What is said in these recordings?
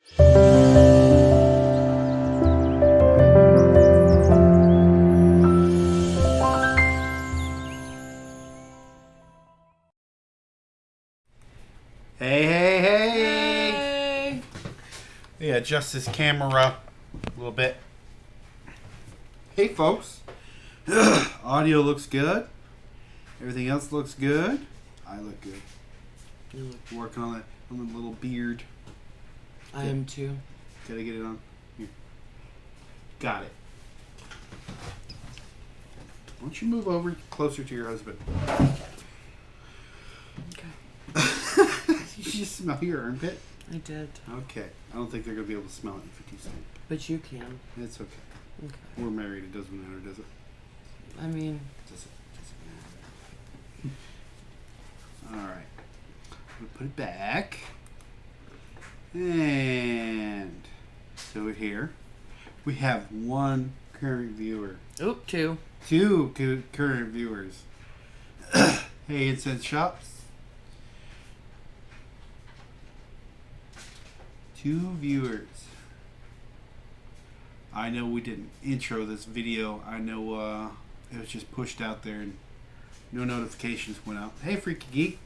Hey. Yeah, adjust this camera a little bit. Hey, folks. Audio looks good. Everything else looks good. I look good. You look. Working on the little beard. I am too. Gotta get it on. Here. Got it. Why don't you move over closer to your husband? Okay. Did you just smell your armpit? I did. Okay. I don't think they're going to be able to smell it if you keep saying. But you can. It's okay. Okay. We're married. It doesn't matter, does it? I mean... Doesn't matter. All right. We'll put it back. And so here we have one current viewer. Oop, two. Two current viewers. Hey, Incense Shops. 2 viewers. I know we didn't intro this video. I know it was just pushed out there and no notifications went out. Hey, Freaky Geek.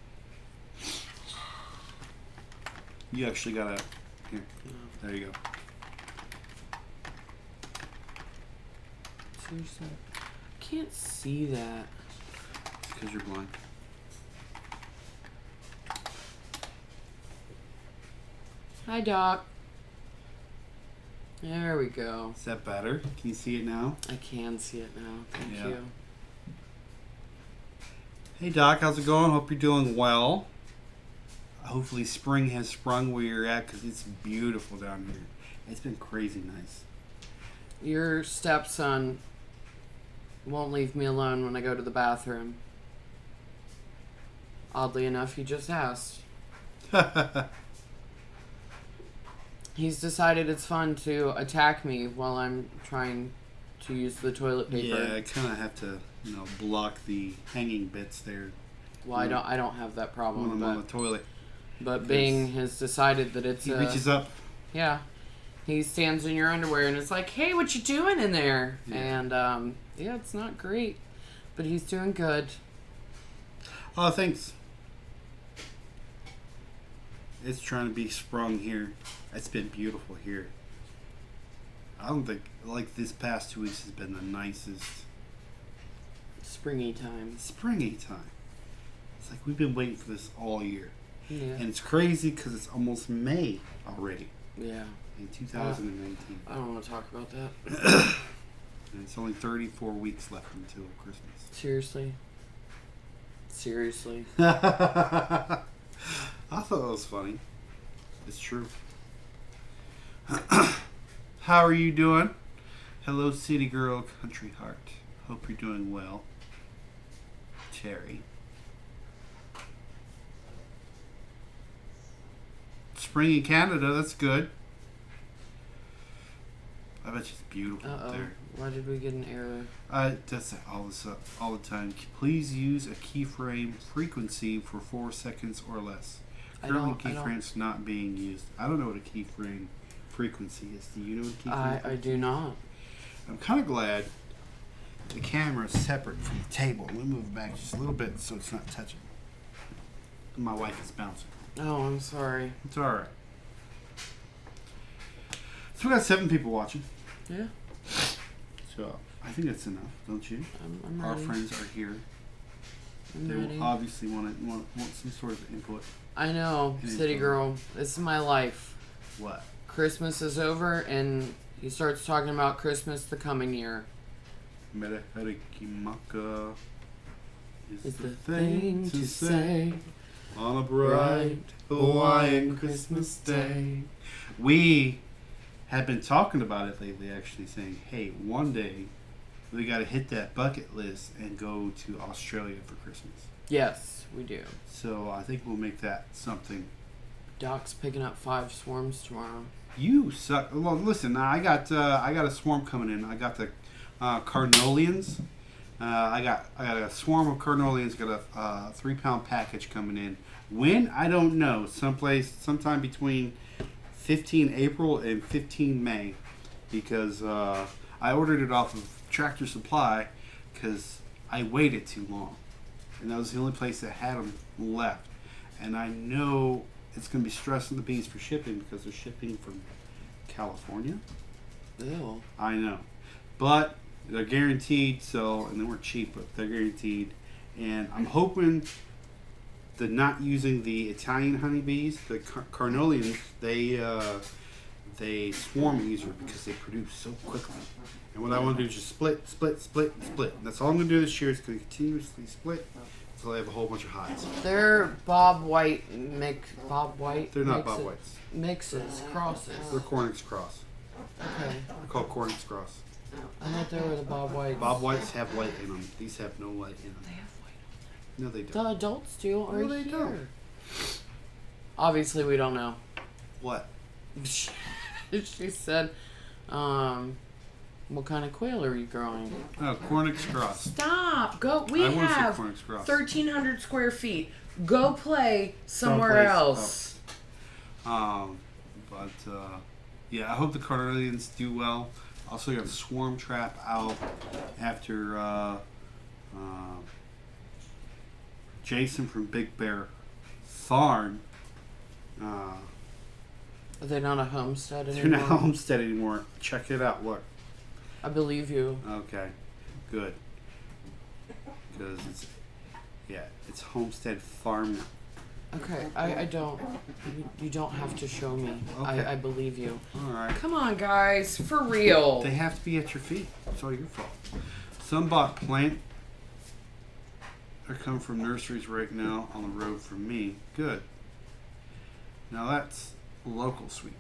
You actually got here. There you go. Seriously. I can't see that. It's because you're blind. Hi, Doc. There we go. Is that better? Can you see it now? I can see it now. Thank Yeah. you. Hey, Doc. How's it going? Hope you're doing well. Hopefully spring has sprung where you're at because it's beautiful down here. It's been crazy nice. Your stepson won't leave me alone when I go to the bathroom. Oddly enough, he just asked. He's decided it's fun to attack me while I'm trying to use the toilet paper. Yeah, I kind of have to, block the hanging bits there. Well, I don't have that When problem, I'm on the toilet. but Bing has decided that it's He reaches up. Yeah. He stands in your underwear and it's like, hey, what you doing in there? Yeah. And, yeah, it's not great. But he's doing good. Oh, thanks. It's trying to be sprung here. It's been beautiful here. I don't think, this past 2 weeks has been the nicest. Springy time. Springy time. It's like we've been waiting for this all year. Yeah. And it's crazy because it's almost May already. Yeah. In 2019. I don't want to talk about that. And it's only 34 weeks left until Christmas. Seriously. I thought that was funny. It's true. How are you doing? Hello, City Girl, Country Heart. Hope you're doing well. Terry. Spring in Canada, that's good. I bet it's beautiful up there. Why did we get an error? It does that all the time. Please use a keyframe frequency for 4 seconds or less. Currently, keyframes not being used. I don't know what a keyframe frequency is. Do you know what a keyframe? I do not. I'm kind of glad the camera is separate from the table. Let me move it back just a little bit so it's not touching. My wife is bouncing. Oh, I'm sorry. It's all right. So we got 7 people watching. Yeah. So I think that's enough, don't you? I'm Our ready. friends are here. I'm They ready. will obviously want some sort of input. I know, Any City input? Girl. This is my life. What? Christmas is over, and he starts talking about Christmas the coming year. Metaharikimaka is It's the thing to say on a bright bright Hawaiian Christmas day. We have been talking about it lately, actually saying, hey, one day we got to hit that bucket list and go to Australia for Christmas. Yes, we do. So I think we'll make that something. Doc's picking up 5 swarms tomorrow. You suck. Well, listen, I got a swarm coming in. I got the Carnolians. I got a swarm of Carnolians. Got a 3-pound package coming in. When? I don't know. Sometime between 15 April and 15 May because I ordered it off of Tractor Supply because I waited too long. And that was the only place that had them left. And I know it's going to be stressing the bees for shipping because they're shipping from California. Ew. I know. But they're guaranteed, and they weren't cheap, but they're guaranteed. And I'm hoping they're not using the Italian honeybees, the Carnolians. They swarm easier because they produce so quickly. And what I want to do is just split. And that's all I'm going to do this year is going to continuously split until I have a whole bunch of hives. They're Bob White They're not Bob Whites. Mixes, crosses. They're Cornix Cross. Okay. They're called Cornix Cross. I thought they were the Bob Whites. Bob Whites have white in them. These have no white in them. They have white. No, they don't. The adults do. Right No, they here. don't. Obviously, we don't know. What? She said, what kind of quail are you growing? Oh, Cornix Cross. Stop! Go. We I want to see have Cornix Cross. 1,300 square feet. Go play somewhere Someplace else. Yeah, I hope the Carnelians do well. Also got a swarm trap out after Jason from Big Bear Farm. Are they not a homestead They're anymore? not homestead anymore. Check it out. Look. I believe you. Okay. Good. Because it's homestead farm now. Okay, I don't. You don't have to show me. Okay. I believe you. All right. Come on, guys, for real. They have to be at your feet. It's all your fault. Some bought plant. They're coming from nurseries right now on the road from me. Good. Now that's local sweet.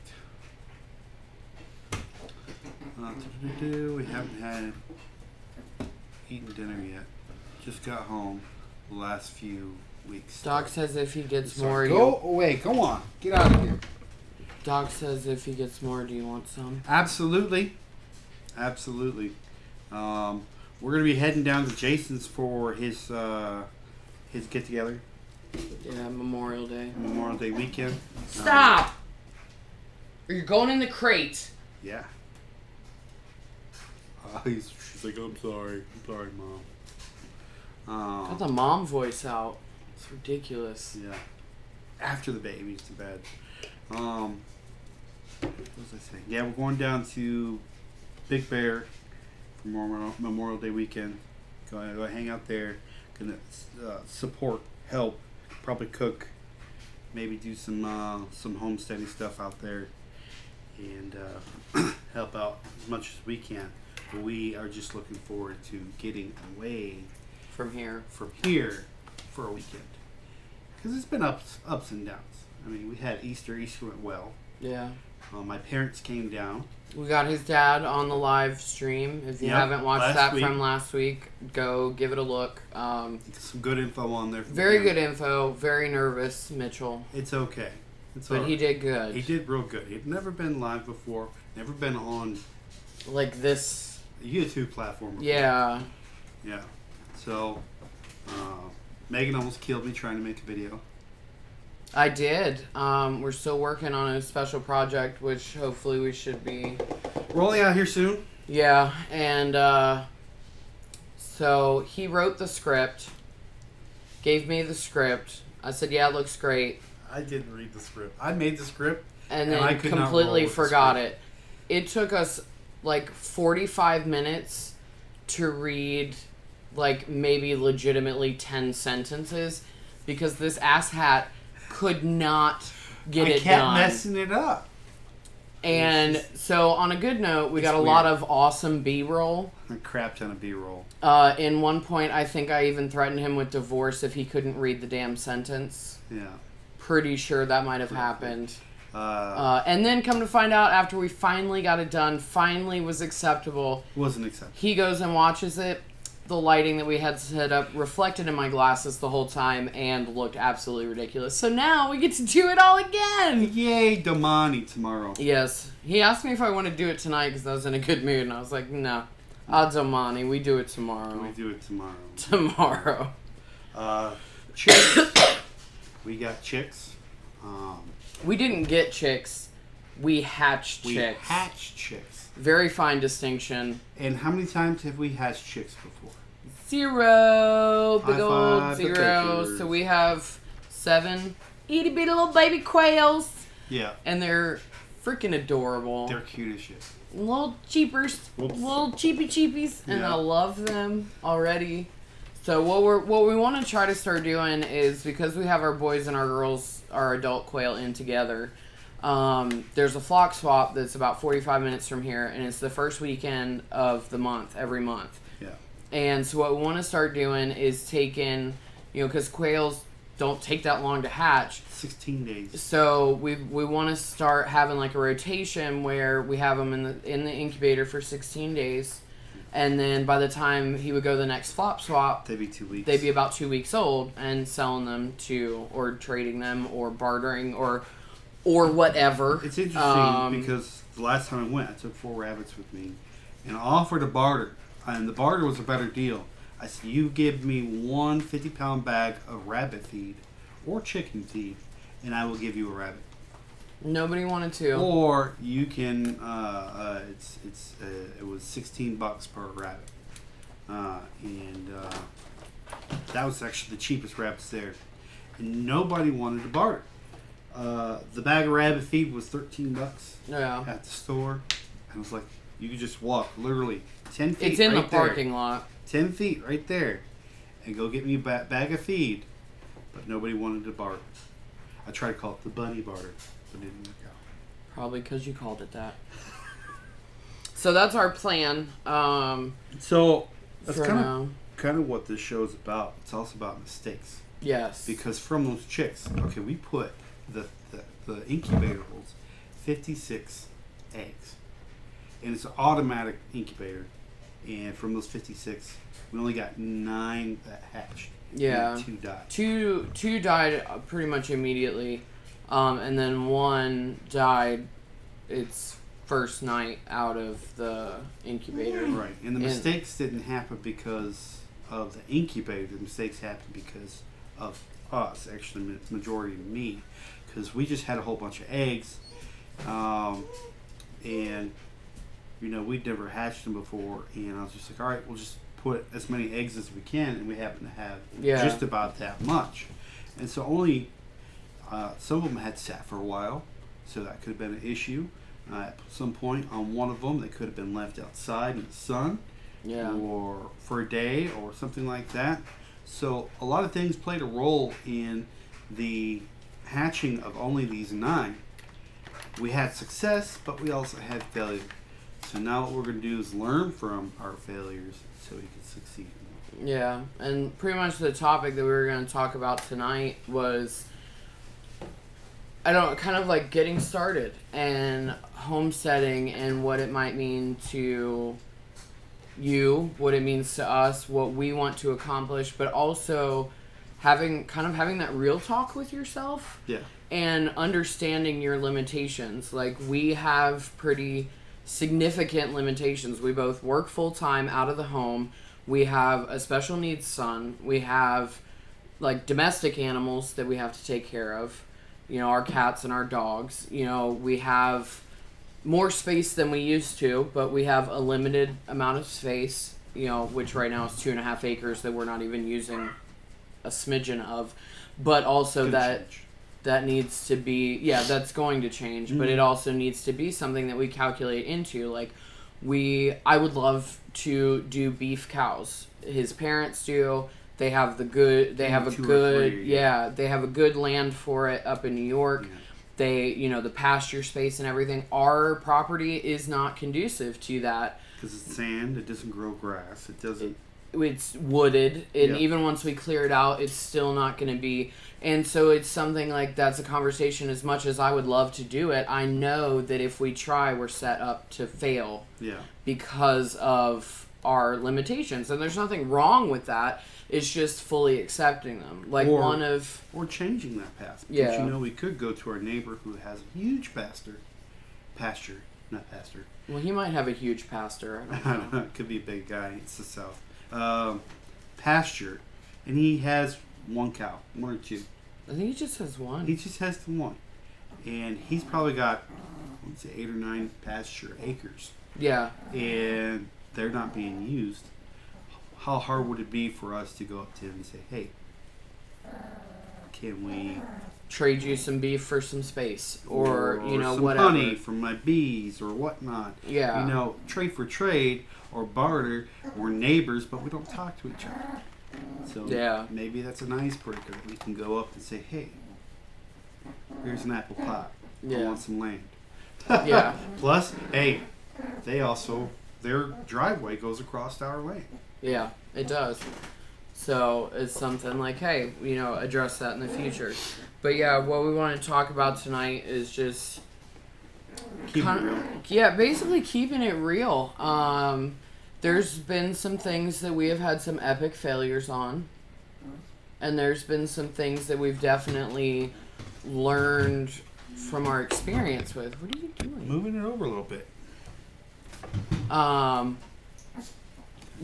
We haven't had eaten dinner yet. Just got home the last few weeks. Doc says if he gets more, Go away. Go on. Get out of here. Doc says if he gets more, do you want some? Absolutely. Absolutely. We're going to be heading down to Jason's for his get-together. Yeah, Memorial Day. Memorial Day weekend. Stop! Or you're going in the crate. Yeah. She's like, I'm sorry, Mom. Got the mom voice out. It's ridiculous. Yeah. After the baby's to bed. What was I saying? Yeah, we're going down to Big Bear for Memorial Day weekend. Going to go hang out there. Gonna support, help, probably cook, maybe do some homesteading stuff out there, and help out as much as we can. But we are just looking forward to getting away From here. for a weekend, because it's been ups and downs. I mean, we had Easter went well. Yeah. My parents came down. We got his dad on the live stream. If you Yep, haven't watched last that week. from last week, go give it a look. Some good info on there. from Very him. good info. Very nervous, Mitchell. It's okay. It's But all he right. did good. He did real good. He'd never been live before. Never been on Like this. a YouTube platform before. Yeah. Yeah. So, Megan almost killed me trying to make a video. I did. We're still working on a special project, which hopefully we should be. Rolling out here soon. Yeah, and so he wrote the script, gave me the script. I said, yeah, it looks great. I didn't read the script. I made the script. And And I then could not roll completely with the forgot script. it. It took us like 45 minutes to read like maybe legitimately 10 sentences because this asshat could not get I it kept done. messing it up. And so on a good note, we got a It's lot weird. of awesome B-roll. A crap ton of B-roll. In one point, I think I even threatened him with divorce if he couldn't read the damn sentence. Yeah. Pretty sure that might have happened. Wasn't And then come to find out, after we finally got it done, finally was acceptable, acceptable. he goes and watches it. The lighting that we had set up reflected in my glasses the whole time and looked absolutely ridiculous. So now we get to do it all again! Yay, Damani tomorrow. Yes. He asked me if I want to do it tonight because I was in a good mood, and I was like, no. Adomani, we do it tomorrow. We do it tomorrow. Tomorrow. Chicks. We got chicks. We didn't get chicks. We hatch We chicks. hatch chicks. Very fine distinction. And how many times have we hatched chicks before? 0. Big High old five the 0. pictures. So we have 7 itty bitty little baby quails. Yeah. And they're freaking adorable. They're cute as shit. Little cheapers. Whoops. Little cheapies. And Yeah. I love them already. So what we want to try to start doing is, because we have our boys and our girls, our adult quail in together, there's a flock swap that's about 45 minutes from here, and it's the first weekend of the month, every month. Yeah. And so what we want to start doing is taking, because quails don't take that long to hatch. 16 days. So we want to start having like a rotation where we have them in the incubator for 16 days. And then by the time he would go the next flop swap, They'd be 2 weeks. they'd be about 2 weeks old, and selling them or trading them, or bartering, or whatever. It's interesting because the last time I went, I took 4 rabbits with me, and I offered a barter, and the barter was a better deal. I said, you give me one 50-pound bag of rabbit feed or chicken feed, and I will give you a rabbit. Nobody wanted to. Or you can, it was $16 per rabbit. And that was actually the cheapest rabbits there. And nobody wanted to barter. The bag of rabbit feed was $13 Yeah. at the store. I was like, you could just walk literally 10 feet. It's in right the parking lot. 10 feet right there. And go get me a bag of feed. But nobody wanted to barter. I tried to call it the bunny barter. But it didn't work out. Probably because you called it that. So that's our plan. So that's for now. kind of what this show's about. It's also about mistakes. Yes. Because from those chicks, okay, we put the incubator holds 56 eggs. And it's an automatic incubator. And from those 56, we only got 9 that hatched. Yeah. And 2 died. Two died pretty much immediately. And then 1 died its first night out of the incubator. Right. And the mistakes didn't happen because of the incubator. The mistakes happened because of us, actually, majority of me. Because we just had a whole bunch of eggs. And, we'd never hatched them before. And I was just like, all right, we'll just put as many eggs as we can. And we happen to have just about that much. And so only... some of them had sat for a while, so that could have been an issue. At some point on one of them, they could have been left outside in the sun, or for a day, or something like that. So a lot of things played a role in the hatching of only these 9. We had success, but we also had failure. So now what we're going to do is learn from our failures so we can succeed more. Yeah, and pretty much the topic that we were going to talk about tonight was... kind of like getting started and homesteading and what it might mean to you, what it means to us, what we want to accomplish, but also having that real talk with yourself. Yeah. And understanding your limitations. Like, we have pretty significant limitations. We both work full-time out of the home. We have a special needs son. We have, like, domestic animals that we have to take care of. Our cats and our dogs. We have more space than we used to, but we have a limited amount of space, which right now is 2.5 acres that we're not even using a smidgen of. But also that needs to be, that's going to change, but it also needs to be something that we calculate into. Like, I would love to do beef cows. His parents do. They have they have a good land for it up in New York. Yeah. They, the pasture space and everything. Our property is not conducive to that. Because it's sand, it doesn't grow grass, it doesn't... It's wooded, and even once we clear it out, it's still not going to be... And so it's something like that's a conversation. As much as I would love to do it, I know that if we try, we're set up to fail. Yeah. Because of our limitations. And there's nothing wrong with that. It's just fully accepting them. Like or changing that path. Because we could go to our neighbor who has a huge pasture. Well, he might have a huge pasture. I don't know. It could be a big guy. It's the South. Pasture. And he has 1 cow. 1 or 2. I think he just has 1. He just has the 1. And he's probably got, let's say 8 or 9 pasture acres, Yeah. and they're not being used, how hard would it be for us to go up to them and say, hey, can we Trade you some beef for some space, or you know, some whatever. honey from my bees or whatnot? Yeah. You know, trade for trade or barter. We're neighbors, but we don't talk to each other. So Yeah. maybe that's an icebreaker. We can go up and say, hey, here's an apple pie. I Yeah. want some land. Yeah. Plus, hey, their driveway goes across our land. Yeah, it does. So it's something like, hey, you know, address that in the future. But yeah, what we want to talk about tonight is just Keep it real. Yeah, basically keeping it real. There's been some things that we have had some epic failures on, and there's been some things that we've definitely learned from our experience with. What are you doing? Moving it over a little bit.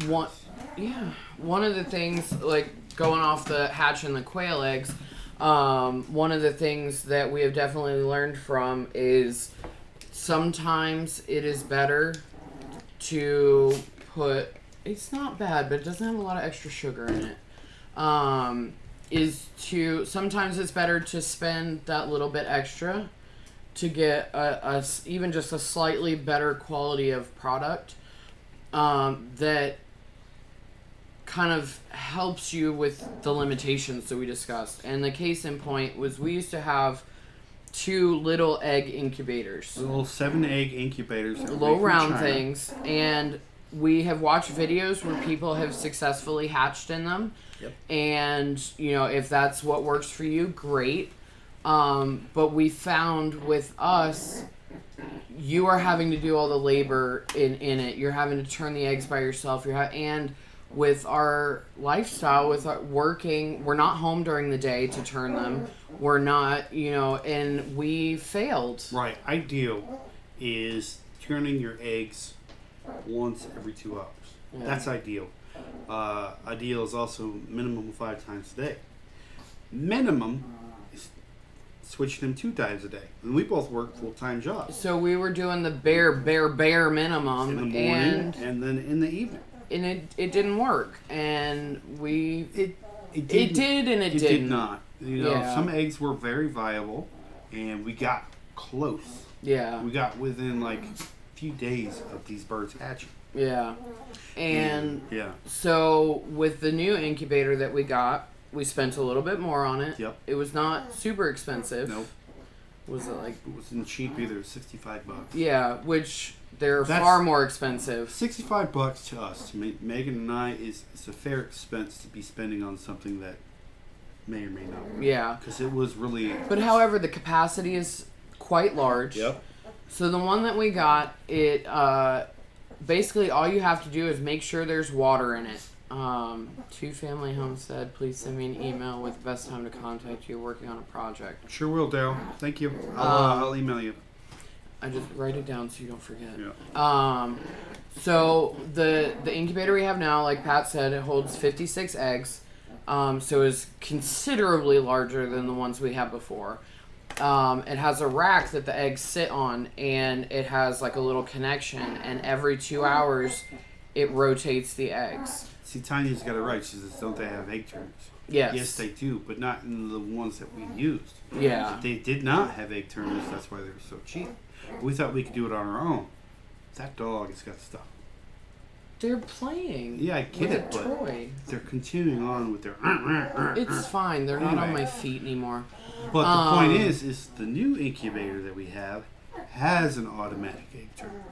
One of the things, like going off the hatching the quail eggs, one of the things that we have definitely learned from is sometimes it is better to put, it's not bad, but it doesn't have a lot of extra sugar in it. Sometimes it's better to spend that little bit extra to get even just a slightly better quality of product that kind of helps you with the limitations that we discussed. And the case in point was we used to have 2 little egg incubators. Little 7-egg incubators. Low round things. And we have watched videos where people have successfully hatched in them. Yep. And, you know, if that's what works for you, great. But we found with us, you are having to do all the labor in it. You're having to turn the eggs by yourself. And with our lifestyle, with our working, we're not home during the day to turn them. We're not, you know, and we failed. Right. Ideal is turning your eggs once every 2 hours. Yeah. That's ideal. Ideal is also minimum 5 times a day. Minimum is switching them 2 times a day. And we both work full-time jobs. So we were doing the bare minimum. In the morning and then in the evening. And it didn't work. And we... It did and it didn't. did not. You know, Yeah. some eggs were very viable, and we got close. Yeah. We got within like a few days of these birds hatching. Yeah. And yeah, so with the new incubator that we got, we spent a little bit more on it. Yep. It was not super expensive. nope, Was it like... it wasn't cheap either. $65. Yeah, which they're That's- far more expensive. $65 to us, to Megan and I, is a fair expense to be spending on something that may or may not work. Yeah. Because it was really. But however, the capacity is quite large. Yep. So the one that we got, it basically all you have to do is make sure there's water in it. 2 Family Homestead, please send me an email with the best time to contact you working on a project. Sure will, Dale. Thank you. I'll email you. I just write it down so you don't forget. Yeah. So the incubator we have now, like Pat said, it holds 56 eggs. So it's considerably larger than the ones we had before. It has a rack that the eggs sit on, and it has like a little connection, and every 2 hours it rotates the eggs. See, Tanya's got it right. She says, don't they have egg turners? Yes. Yes, they do, but not in the ones that we used. Yeah. They did not have egg turners. That's why they were so cheap. We thought we could do it on our own. That dog has got stuff. They're playing. Yeah, I get with it, a but toy. they're continuing on with their. It's fine. They're not on Anyway. my feet anymore. But the point is the new incubator that we have has an automatic egg turner,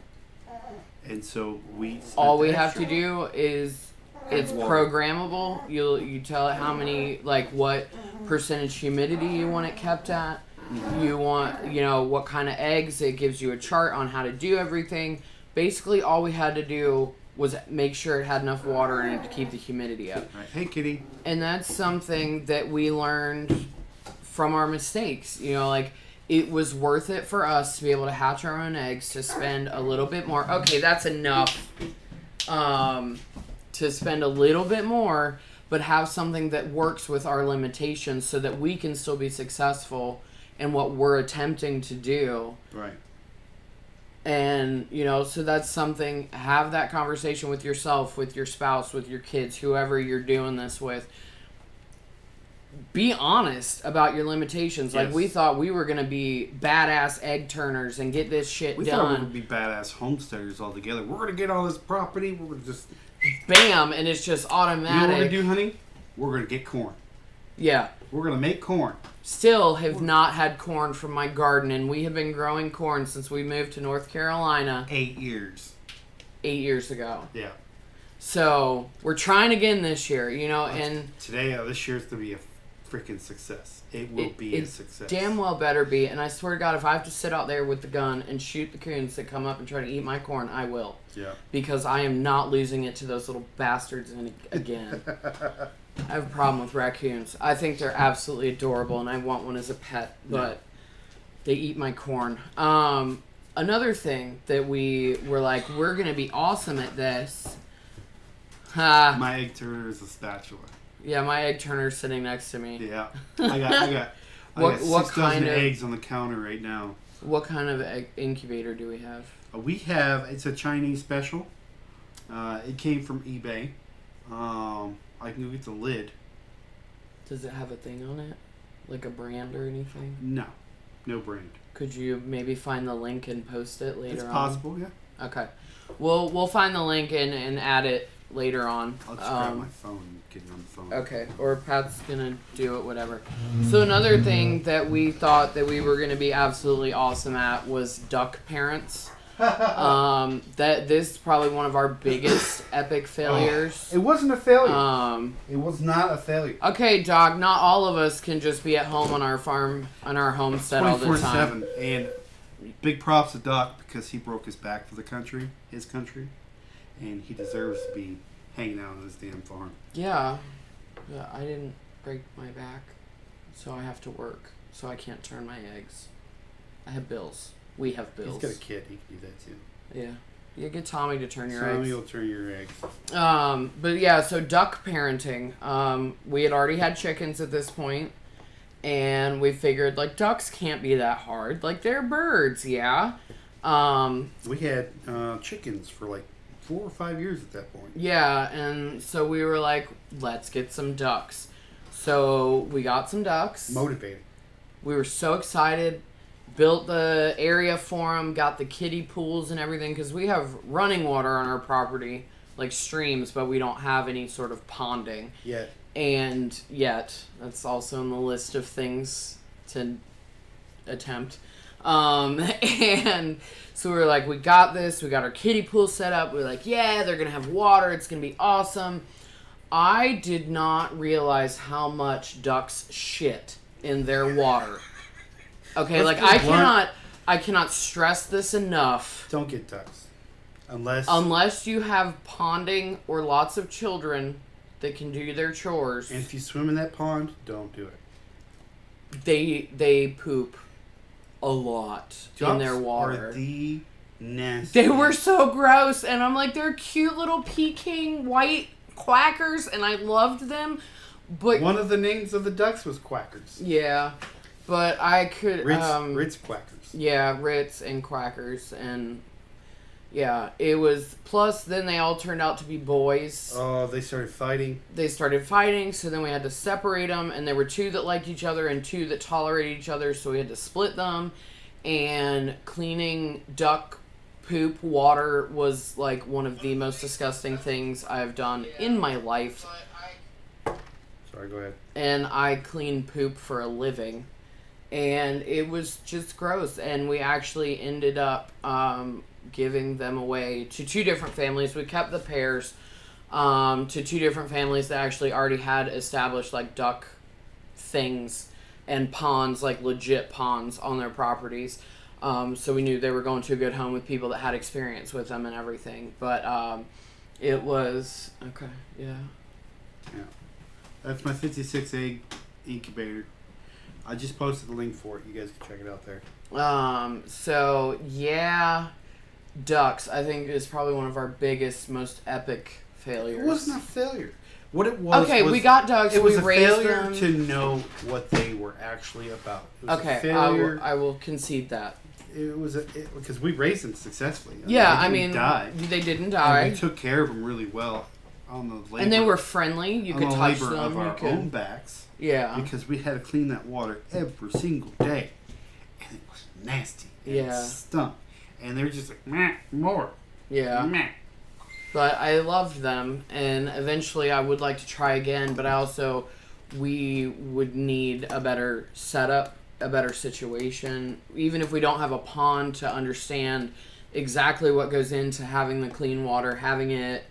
and so All we have to do is it's programmable. You tell it how many, like what percentage humidity you want it kept at. You want, you know, what kind of eggs. It gives you a chart on how to do everything. Basically, all we had to do was make sure it had enough water in it to keep the humidity up. Right. Hey, kitty. And that's something that we learned from our mistakes. You know, like it was worth it for us to be able to hatch our own eggs, to spend a little bit more. Okay, that's enough. To spend a little bit more, but have something that works with our limitations so that we can still be successful in what we're attempting to do. Right. And, you know, so that's something, have that conversation with yourself, with your spouse, with your kids, whoever you're doing this with. Be honest about your limitations. Like, Yes. we thought we were going to be badass egg turners and get this shit We thought we done. would be badass homesteaders all together. We're gonna get all this property. We're gonna just. Bam! And it's just You know what we're automatic. gonna do, honey? We're gonna get corn. Yeah. We're gonna make corn. Still have not had corn from my garden, and we have been growing corn since we moved to North Carolina 8 years. 8 years ago. Yeah. So we're trying again this year, you know, and Today, this year's gonna be a freaking success. It will be a success. damn well better be. And I swear to God, if I have to sit out there with the gun and shoot the coons that come up and try to eat my corn, I will. Yeah. Because I am not losing it to those little bastards again. I have a problem with raccoons. I think they're absolutely adorable, and I want one as a pet, but they eat my corn. Another thing that we were like, we're going to be awesome at this. My egg turner is a spatula. Yeah, my egg turner's sitting next to me. Yeah. I got What 6 kind dozen of- eggs on the counter right now. What kind of incubator do we have? We have, it's a Chinese special. It came from eBay. I can go get the lid. Does it have a thing on it? Like a brand or anything? No brand. Could you maybe find the link and post it later It's on? possible, yeah. Okay. We'll find the link and add it later on. I'll just grab my phone and get it on the phone. Okay, or Pat's gonna do it, whatever. So another thing that we thought that we were gonna be absolutely awesome at was duck parents. That this is probably one of our biggest epic failures. It wasn't a failure. It was not a failure. Okay, dog. Not all of us can just be at home on our farm, on our homestead all the time. 24/7. And big props to Doc because he broke his back for the country, his country, and he deserves to be hanging out on his damn farm. Yeah, I didn't break my back, so I have to work, so I can't turn my eggs. I have bills. We have bills. He's got a kid. He can do that too. Yeah. You get Tommy to turn your Tommy eggs. will turn your eggs. But yeah, so duck parenting. We had already had chickens at this point, and we figured like ducks can't be that hard. Like they're birds, yeah. We had chickens for like 4 or 5 years at that point. Yeah, and so we were like, let's get some ducks. So we got some ducks. Motivated. We were so excited. Built the area for them, got the kiddie pools and everything, because we have running water on our property, like streams, but we don't have any sort of ponding. Yeah. And yet, that's also on the list of things to attempt. And so we were like, we got this, we got our kiddie pool set up, we were like, yeah, they're going to have water, it's going to be awesome. I did not realize how much ducks shit in their water. Okay, Let's like be blunt. I cannot stress this enough. Don't get ducks. Unless you have ponding or lots of children that can do their chores. And if you swim in that pond, don't do it. They poop a lot in their water. Are the nasty. They were so gross, and I'm like, they're cute little Peking white quackers, and I loved them. But one of the names of the ducks was quackers. yeah, but I could Ritz quackers. Yeah, Ritz and quackers, and yeah, it was. Plus, then they all turned out to be boys. Oh, they started fighting. They started fighting, so then we had to separate them, and there were 2 that liked each other and 2 that tolerated each other, so we had to split them. And cleaning duck poop water was like one of the most disgusting things I've done in my life. Sorry, go ahead. And I clean poop for a living. And it was just gross. And we actually ended up giving them away to 2 different families. We kept the pairs to 2 different families that actually already had established like duck things and ponds, like legit ponds on their properties. So we knew they were going to a good home with people that had experience with them and everything. But it was okay. Yeah. Yeah. That's my 56 egg incubator. I just posted the link for it. You guys can check it out there. So yeah, ducks, I think, is probably one of our biggest, most epic failures. It wasn't a failure. What it was. Okay, we got ducks. It was we a raised failure them. to know what they were actually about. It was a Okay, failure. I will concede that. it was because we raised them successfully. Yeah, they didn't die. they didn't die. And we took care of them really well on the labor. And they were friendly. You could touch them. Of our you could... own backs. Yeah. Because we had to clean that water every single day. And it was nasty. And it stunk. And they were just like, meh, more. Yeah. Meh. But I loved them, and eventually I would like to try again, but we would need a better setup, a better situation. Even if we don't have a pond, to understand exactly what goes into having the clean water, having it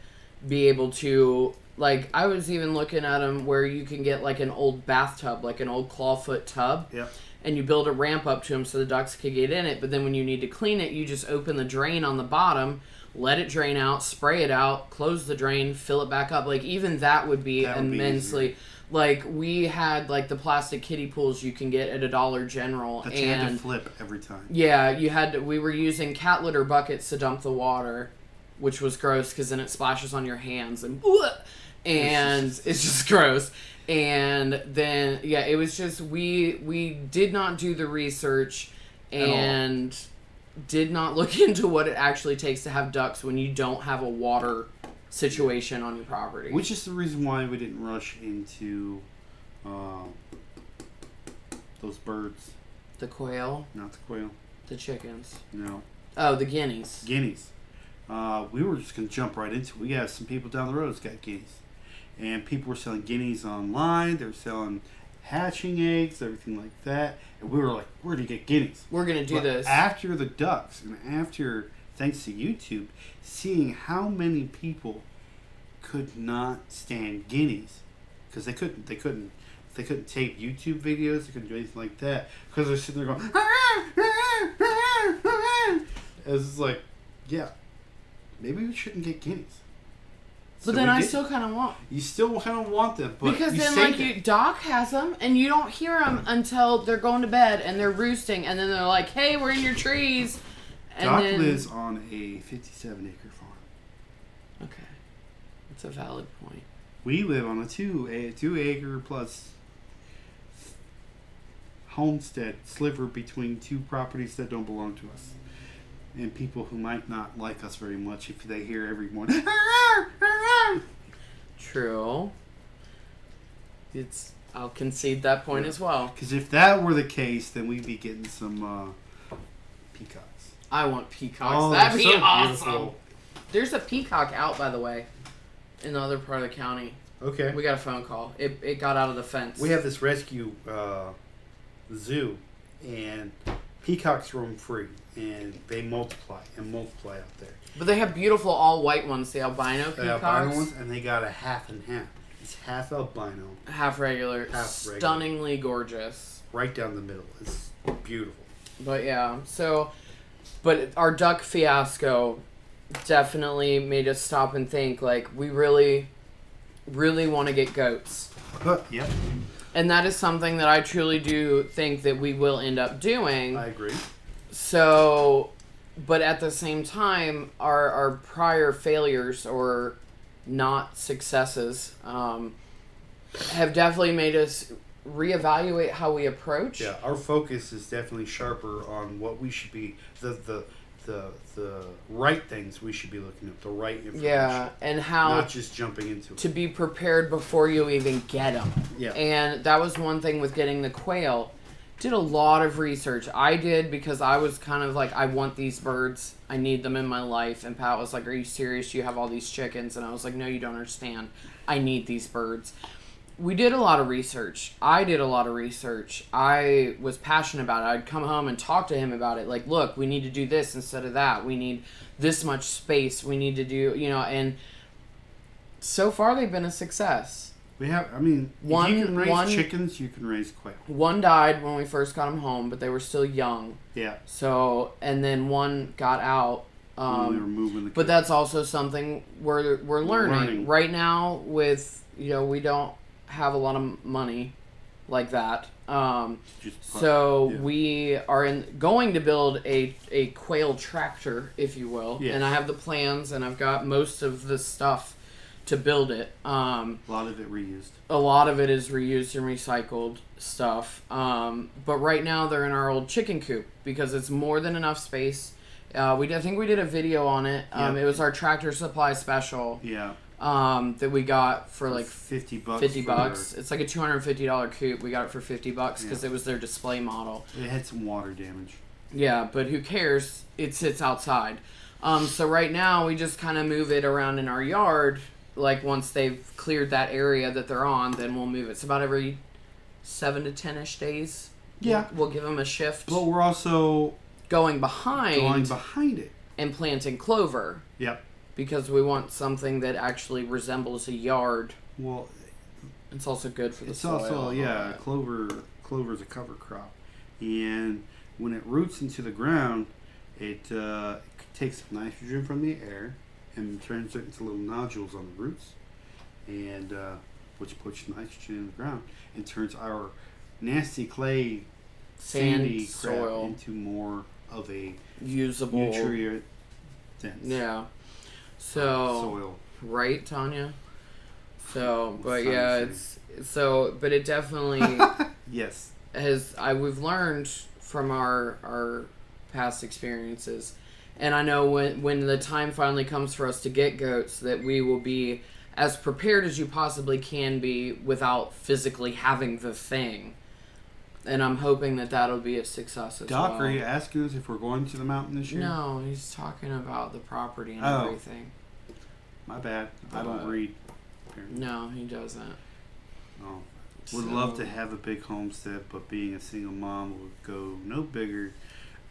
be able to, like, I was even looking at them where you can get like an old bathtub, like an old clawfoot tub. Yep. And you build a ramp up to them so the ducks could get in it, but then when you need to clean it, you just open the drain on the bottom, let it drain out, spray it out, close the drain, fill it back up. Like, even that would be immensely... Like, we had, like, the plastic kiddie pools you can get at a Dollar General. That you had to flip every time. Yeah, we were using cat litter buckets to dump the water, which was gross because then it splashes on your hands and it's just gross. And then, yeah, it was just, we did not do the research and did not look into what it actually takes to have ducks when you don't have a water situation on your property. Which is the reason why we didn't rush into those birds. The quail? Not the quail. The chickens? No. Oh, the guineas. Guineas. We were just going to jump right into it. We have some people down the road that's got guineas. And people were selling guineas online. They were selling hatching eggs, everything like that. And we were like, where do you get guineas? We're going to do this. After the ducks, and after, thanks to YouTube, seeing how many people could not stand guineas. Because they couldn't tape YouTube videos. They couldn't do anything like that. Because they're sitting there going, it's like, yeah, maybe we shouldn't get guineas. But then I still kind of want... You still kind of want them, but because then, like, Doc has them, and you don't hear them until they're going to bed, and they're roosting, and then they're like, hey, we're in your trees. And Doc lives on a 57-acre farm. Okay. That's a valid point. We live on a 2-acre plus homestead sliver between two properties that don't belong to us. And people who might not like us very much if they hear every morning. True. I'll concede that point as well. Because if that were the case, then we'd be getting some peacocks. I want peacocks. Oh, that'd be so awesome. beautiful. There's a peacock out, by the way, in the other part of the county. Okay. We got a phone call. It got out of the fence. We have this rescue zoo, and peacocks roam free, and they multiply out there. But they have beautiful all white ones, the albino peacocks. They albino ones, and they got a half and half. It's half albino, half regular. Stunningly gorgeous. Right down the middle. It's beautiful. But yeah, but our duck fiasco definitely made us stop and think, like, we really, really want to get goats. Yep. And that is something that I truly do think that we will end up doing. I agree. So, but at the same time, our prior failures or not successes have definitely made us reevaluate how we approach. Yeah, our focus is definitely sharper on what we should be, the right things we should be looking at, the right information. Yeah, and how... Not just jumping into it. To be prepared before you even get them. Yeah. And that was one thing with getting the quail. Did a lot of research. I did because I was kind of like, I want these birds. I need them in my life. And Pat was like, are you serious? You have all these chickens. And I was like, no, you don't understand. I need these birds. We did a lot of research. I did a lot of research. I was passionate about it. I'd come home and talk to him about it. Like, look, we need to do this instead of that. We need this much space. We need to do, and so far they've been a success. We have, if you can raise chickens, you can raise quail. One died when we first got them home, but they were still young. Yeah. So, and then one got out. We were moving the but that's also something we're learning. Right now with, we don't have a lot of money like that. We are going to build a quail tractor, if you will. Yes. And I have the plans and I've got most of the stuff to build it. A lot of it reused. A lot of it is reused and recycled stuff. But right now they're in our old chicken coop because it's more than enough space. I think we did a video on it. Yep. It was our Tractor Supply special. Yeah. That we got for like $50. $50. It's like a $250 coop. We got it for $50 because it was their display model. It had some water damage. Yeah, but who cares? It sits outside. So right now we just kind of move it around in our yard. Like once they've cleared that area that they're on, then we'll move it. It's about every 7 to 10-ish days. Yeah. We'll give them a shift. But we're also going behind it and planting clover. Yep. Because we want something that actually resembles a yard. Well, it's also good for the soil. It's also, clover's a cover crop. And when it roots into the ground, it takes nitrogen from the air and turns it into little nodules on the roots, and which puts nitrogen in the ground and turns our nasty clay, sandy soil into more of a usable, nutrient dense. Yeah. Soil. Right, Tanya? So, but yeah, but it definitely yes. We've learned from our past experiences. And I know when the time finally comes for us to get goats that we will be as prepared as you possibly can be without physically having the thing. And I'm hoping that that'll be a success as Doc, well. are you asking us if we're going to the mountain this year? No, he's talking about the property and everything. My bad. I don't read. No, he doesn't. Oh. Would love to have a big homestead, but being a single mom would go no bigger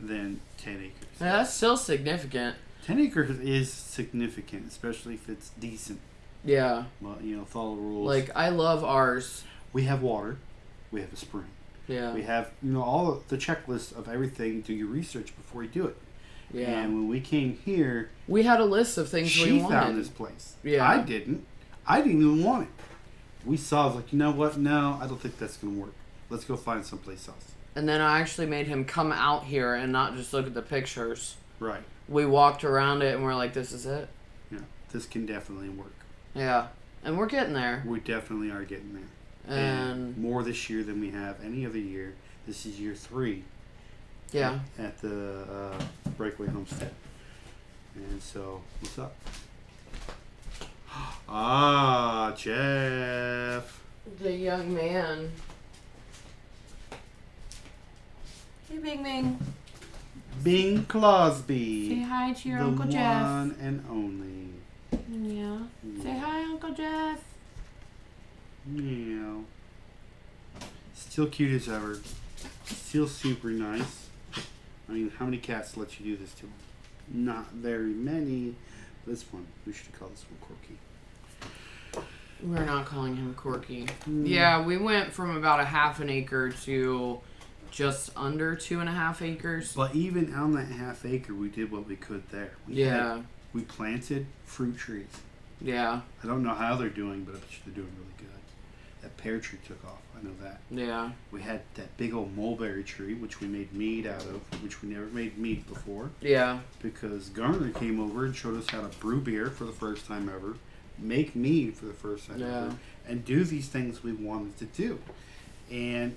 than 10 acres. Yeah, that's still significant. 10 acres is significant, especially if it's decent. Yeah. Well, follow the rules. Like, I love ours. We have water. We have a spring. Yeah. We have, all of the checklist of everything. Do your research before you do it. Yeah. And when we came here, we had a list of things we wanted. She found this place. Yeah. I didn't even want it. We saw, I was like, you know what? No, I don't think that's going to work. Let's go find someplace else. And then I actually made him come out here and not just look at the pictures. Right. We walked around it and we're like, this is it. Yeah. This can definitely work. Yeah. And we're getting there. We definitely are getting there. And more this year than we have any other year. This is year 3. Yeah. At the Breakaway Homestead. And so, what's up? Ah, Jeff. The young man. Hey, Bing Bing. Bing Crosby. Say hi to your the Uncle Jeff. The one and only. Yeah. Say hi, Uncle Jeff. Yeah. Still cute as ever. Still super nice. I mean, how many cats let you do this to him? Not very many. This one, we should call this one Corky. We're not calling him Corky. Yeah, we went from about a half an acre to just under 2.5 acres. But even on that half acre, we did what we could there. We planted fruit trees. Yeah. I don't know how they're doing, but I bet you they're doing really good. That pear tree took off. I know that. Yeah. We had that big old mulberry tree, which we made mead out of, which we never made mead before. Yeah. Because Garner came over and showed us how to brew beer for the first time ever, make mead for the first time ever, and do these things we wanted to do. And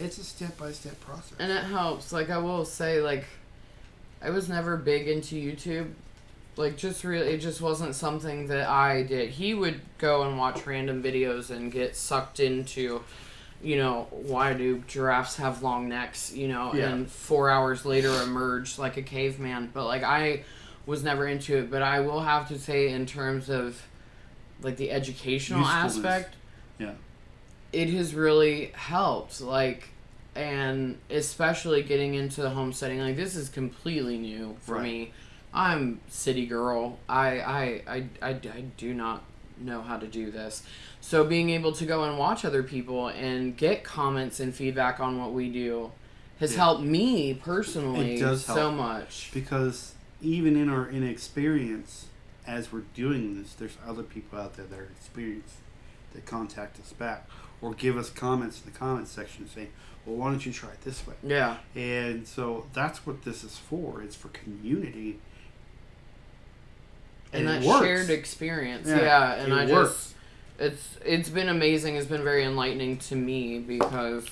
it's a step-by-step process. And it helps. Like, I will say, like, I was never big into YouTube. Like, it just wasn't something that I did. He would go and watch random videos and get sucked into, why do giraffes have long necks, and 4 hours later emerge like a caveman. But, like, I was never into it. But I will have to say, in terms of, like, the educational aspect, it has really helped. Like, and especially getting into the homesteading. Like, this is completely new for me. I'm city girl. I do not know how to do this. So being able to go and watch other people and get comments and feedback on what we do has helped me personally so much. Because even in our inexperience, as we're doing this, there's other people out there that are experienced that contact us back or give us comments in the comments section saying, well, why don't you try it this way? Yeah. And so that's what this is for. It's for community. and that works. shared experience. Yeah, Yeah, and it I works. just it's been amazing. It's been very enlightening to me because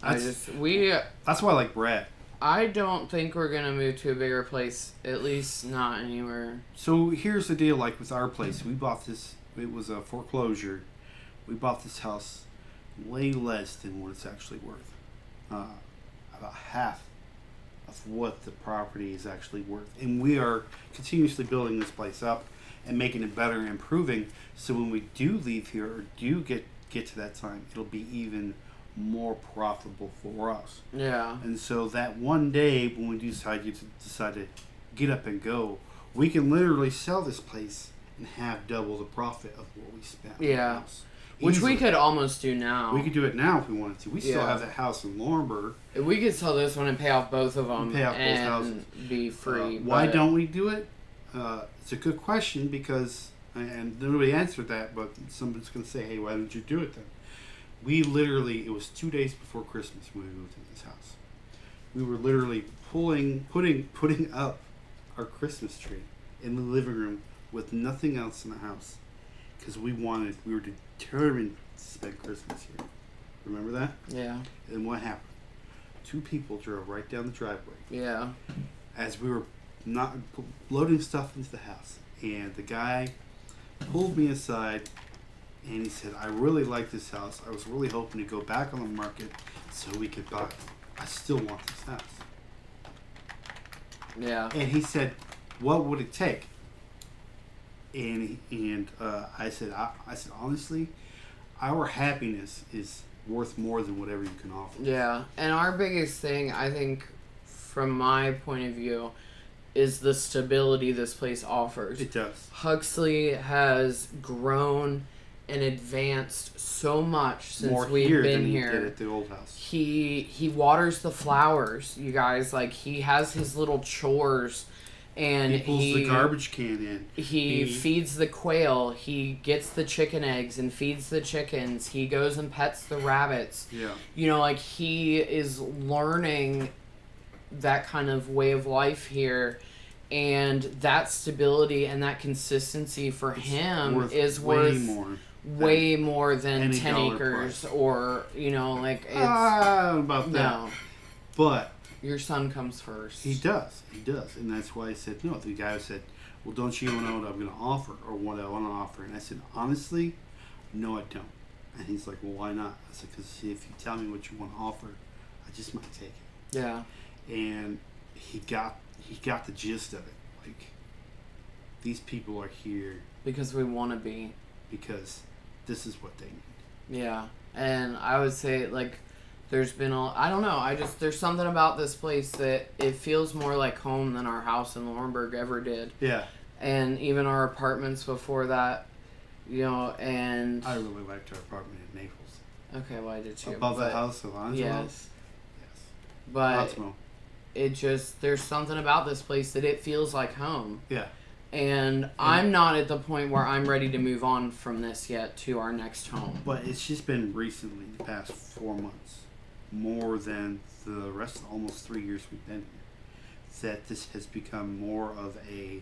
That's why I like Brad. I don't think we're gonna move to a bigger place. At least not anywhere. So here's the deal. Like with our place, we bought this. It was a foreclosure. We bought this house way less than what it's actually worth. About half of what the property is actually worth, and we are continuously building this place up and making it better and improving. So when we do leave here or do get to that time, it'll be even more profitable for us. Yeah. And so that one day when we decide to get up and go, we can literally sell this place and have double the profit of what we spent. On the house. Which Easily. we could almost do now. We could do it now if we wanted to. We still Yeah. have that house in Laurinburg. We could sell this one and pay off both of them Pay off both and houses. be free. Why but- don't we do it? It's a good question because, and nobody answered that, but somebody's going to say, hey, why didn't you do it then? We literally, it was 2 days before Christmas when we moved into this house. We were literally putting up our Christmas tree in the living room with nothing else in the house because we were determined to spend Christmas here. Remember that? Yeah. And what happened? 2 people drove right down the driveway Yeah. as we were not loading stuff into the house, and the guy pulled me aside and he said, I really like this house. I was really hoping to go back on the market so we could buy it. I still want this house. Yeah. And he said, what would it take? And I said honestly, our happiness is worth more than whatever you can offer. Yeah. And our biggest thing, I think, from my point of view, is the stability this place offers. It does. Huxley has grown and advanced so much since More we've here been than here. he did at the old house. He waters the flowers, you guys. Like, he has his little chores, and He pulls the garbage can in. He feeds the quail. He gets the chicken eggs and feeds the chickens. He goes and pets the rabbits. Yeah. You know, like, he is learning that kind of way of life here, and that stability and that consistency for him is worth way more than any 10 dollar acres price. or, you know, like, it's About that. no, But your son comes first. he does, and that's why I said no. The guy said, "Well, don't you know what I'm going to offer or what I want to offer?" And I said, "Honestly, no, I don't." And he's like, "Well, why not?" I said, "Because if you tell me what you want to offer, I just might take it." Yeah. And he got the gist of it. Like, these people are here Because we want to be. because this is what they need. Yeah. And I would say, like, there's been I don't know, there's something about this place that it feels more like home than our house in Laurinburg ever did. Yeah. And even our apartments before that, you know, and... I really liked our apartment in Naples. Okay, well, I did too. Above the house of Angelo? Yes. Yes. But Osmo. it just, there's something about this place that it feels like home. Yeah. And I'm not at the point where I'm ready to move on from this yet to our next home. But it's just been recently, the past 4 months, more than the rest of almost 3 years we've been here, that this has become more of a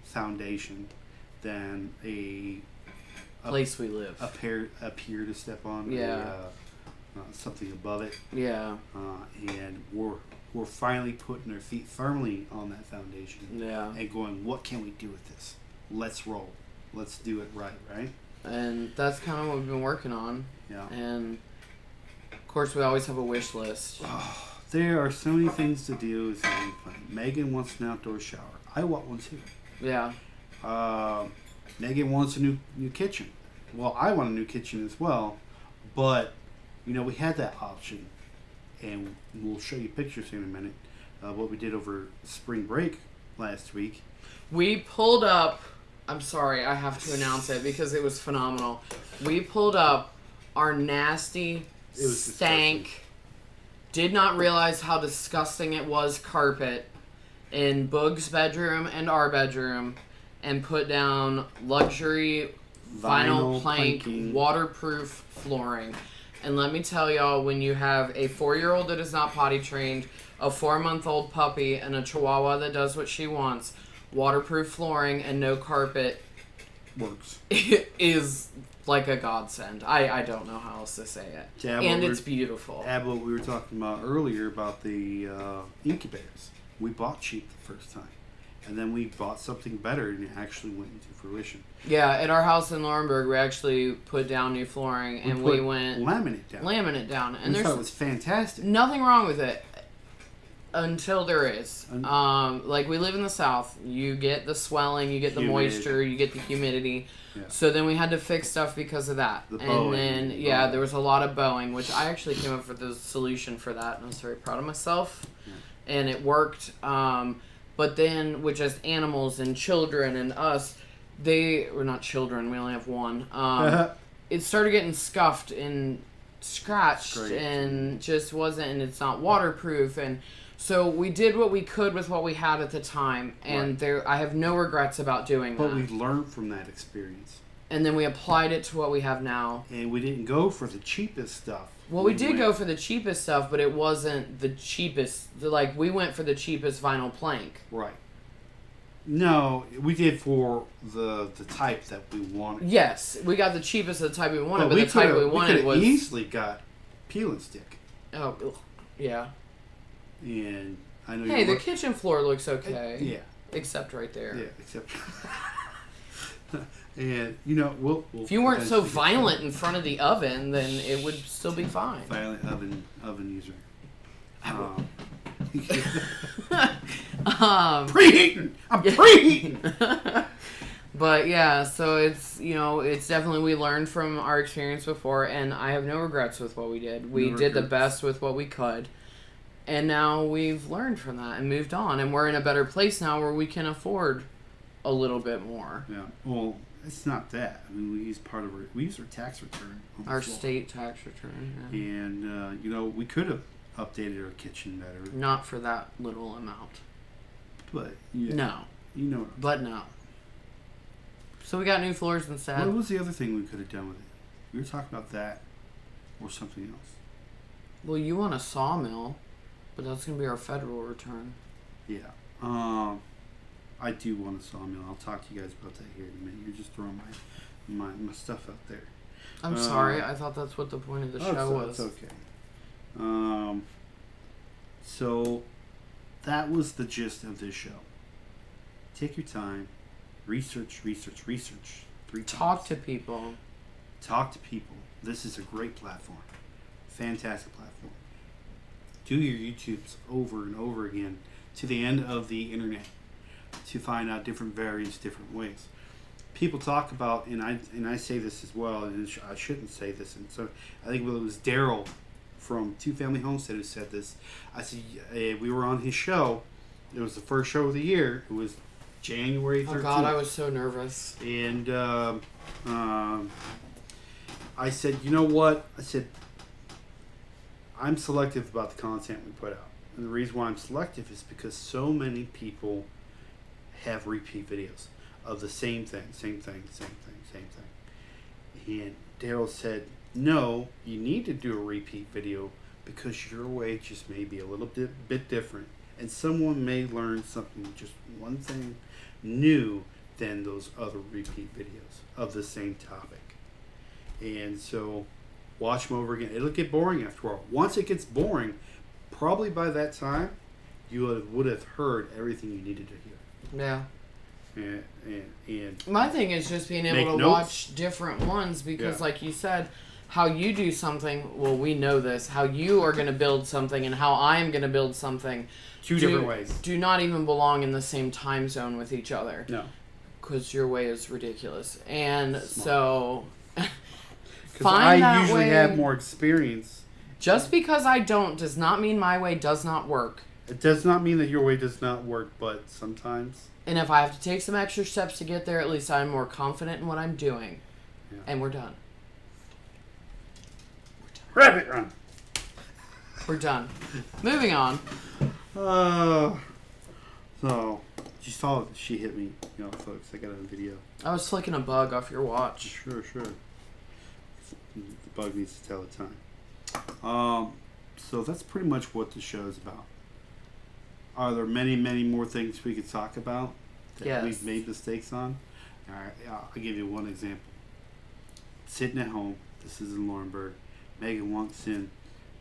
foundation than a Place we live. a pier to step on. Yeah. Something above it. Yeah. And we're finally putting our feet firmly on that foundation. Yeah. And going, what can we do with this? Let's roll. Let's do it right? And that's kind of what we've been working on. Yeah. And of course, we always have a wish list. There are so many things to do. It's really fun. Megan wants an outdoor shower. I want one too. Yeah. Megan wants a new kitchen. Well, I want a new kitchen as well. But, you know, we had that option. And we'll show you pictures here in a minute. What we did over spring break last week. We pulled up. I'm sorry, I have to announce it because it was phenomenal. We pulled up our nasty, It was stank, did not realize how disgusting it was carpet in Boog's bedroom and our bedroom, and put down luxury vinyl plank planking. waterproof flooring. And let me tell y'all, when you have a 4-year-old that is not potty trained, a 4-month-old puppy, and a chihuahua that does what she wants, waterproof flooring and no carpet Works. is like a godsend. I don't know how else to say it. Yeah, and it's beautiful. Add what we were talking about earlier about the incubators. We bought cheap the first time. And then we bought something better and it actually went into fruition. Yeah, at our house in Laurinburg, we actually put down new flooring and we went laminate down. And we thought it was fantastic. Nothing wrong with it until there is. Like we live in the South, you get the swelling, you get the moisture, you get the humidity. Yeah. So then we had to fix stuff because of that. There was a lot of bowing, which I actually came up with the solution for that, and I was very proud of myself. Yeah. And it worked. But then with just animals and children and us, we're not children, we only have one. It started getting scuffed and scratched and just wasn't, and it's not waterproof. And so we did what we could with what we had at the time. And I have no regrets about doing that. But we learned from that experience. And then we applied it to what we have now. And we didn't go for the cheapest stuff. Well, we did go for the cheapest stuff, but it wasn't the cheapest. Like, we went for the cheapest vinyl plank. Right. No, we did for the type that we wanted. Yes, we got the cheapest of the type we wanted, but the type we wanted was... We easily got peel and stick. Oh, yeah. And I know hey, the kitchen floor looks okay. Yeah. Except right there. Yeah, except... And, we'll if you weren't so violent in front of the oven, then it would still be fine. Violent oven user. Preheating! I'm preheating! But yeah, so it's, it's definitely, we learned from our experience before, and I have no regrets with what we did. We did the best with what we could. And now we've learned from that and moved on, and we're in a better place now where we can afford a little bit more. Yeah. Well, it's not that. I mean, we use our tax return. Our state tax return. Yeah. And we could have updated our kitchen better. Not for that little amount. But no. But no. So we got new floors instead. What was the other thing we could have done with it? We were talking about that or something else. Well, you want a sawmill, but that's gonna be our federal return. Yeah. I do want a sawmill. I'll talk to you guys about that here in a minute. You're just throwing my stuff out there. I'm sorry. I thought that's what the point of the show was. It's okay. So that was the gist of this show. Take your time. Research. 3 times. Talk to people. Talk to people. This is a great platform. Fantastic platform. Do your YouTubes over and over again to the end of the internet to find out different variants, different ways. People talk about, and I say this as well, and I shouldn't say this, and so I think it was Daryl from Two Family Homestead who said this. I said, we were on his show. It was the first show of the year. It was January 13th. Oh God, I was so nervous. And I said, you know what? I said, I'm selective about the content we put out. And the reason why I'm selective is because so many people have repeat videos of the same thing. And Daryl said, no, you need to do a repeat video because your way just may be a little bit different. And someone may learn something, just one thing new than those other repeat videos of the same topic. And so watch them over again. It'll get boring after a while. Once it gets boring, probably by that time, you would have heard everything you needed to hear. Yeah. And my thing is just being able to watch different ones because, like you said, how you do something, well, we know this, how you are going to build something and how I'm going to build something. Two different ways. Do not even belong in the same time zone with each other. No. Because your way is ridiculous. And so, because I usually have more experience. Just because I don't does not mean my way does not work. It does not mean that your way does not work, but sometimes. And if I have to take some extra steps to get there, at least I'm more confident in what I'm doing. Yeah. And we're done. Rabbit run. We're done. Moving on. So, you saw she hit me, folks. I got it on video. I was flicking a bug off your watch. Sure. The bug needs to tell the time. So that's pretty much what the show is about. Are there many, many more things we could talk about? that Yes. we've made mistakes on. All right, I'll give you one example. Sitting at home, this is in Laurinburg. Megan walks in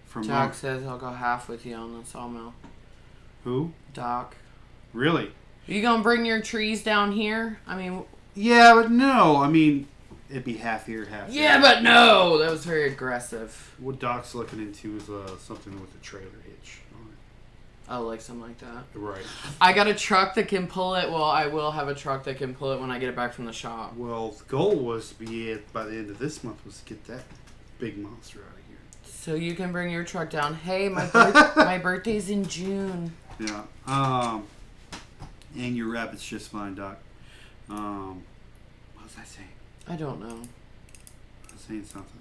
from Doc says I'll go half with you on the sawmill. Who? Doc. Really? Are you gonna bring your trees down here? I mean... Yeah, but no. I mean, it'd be half here, half there. Yeah, but no! That was very aggressive. What Doc's looking into is something with a trailer hitch on it. Oh, like something like that. Right. I got a truck that can pull it. Well, I will have a truck that can pull it when I get it back from the shop. Well, the goal was to be by the end of this month was to get that big monster out of here. So you can bring your truck down. Hey, my my birthday's in June. Yeah. And your rabbit's just fine, Doc. What was I saying? I don't know. I was saying something.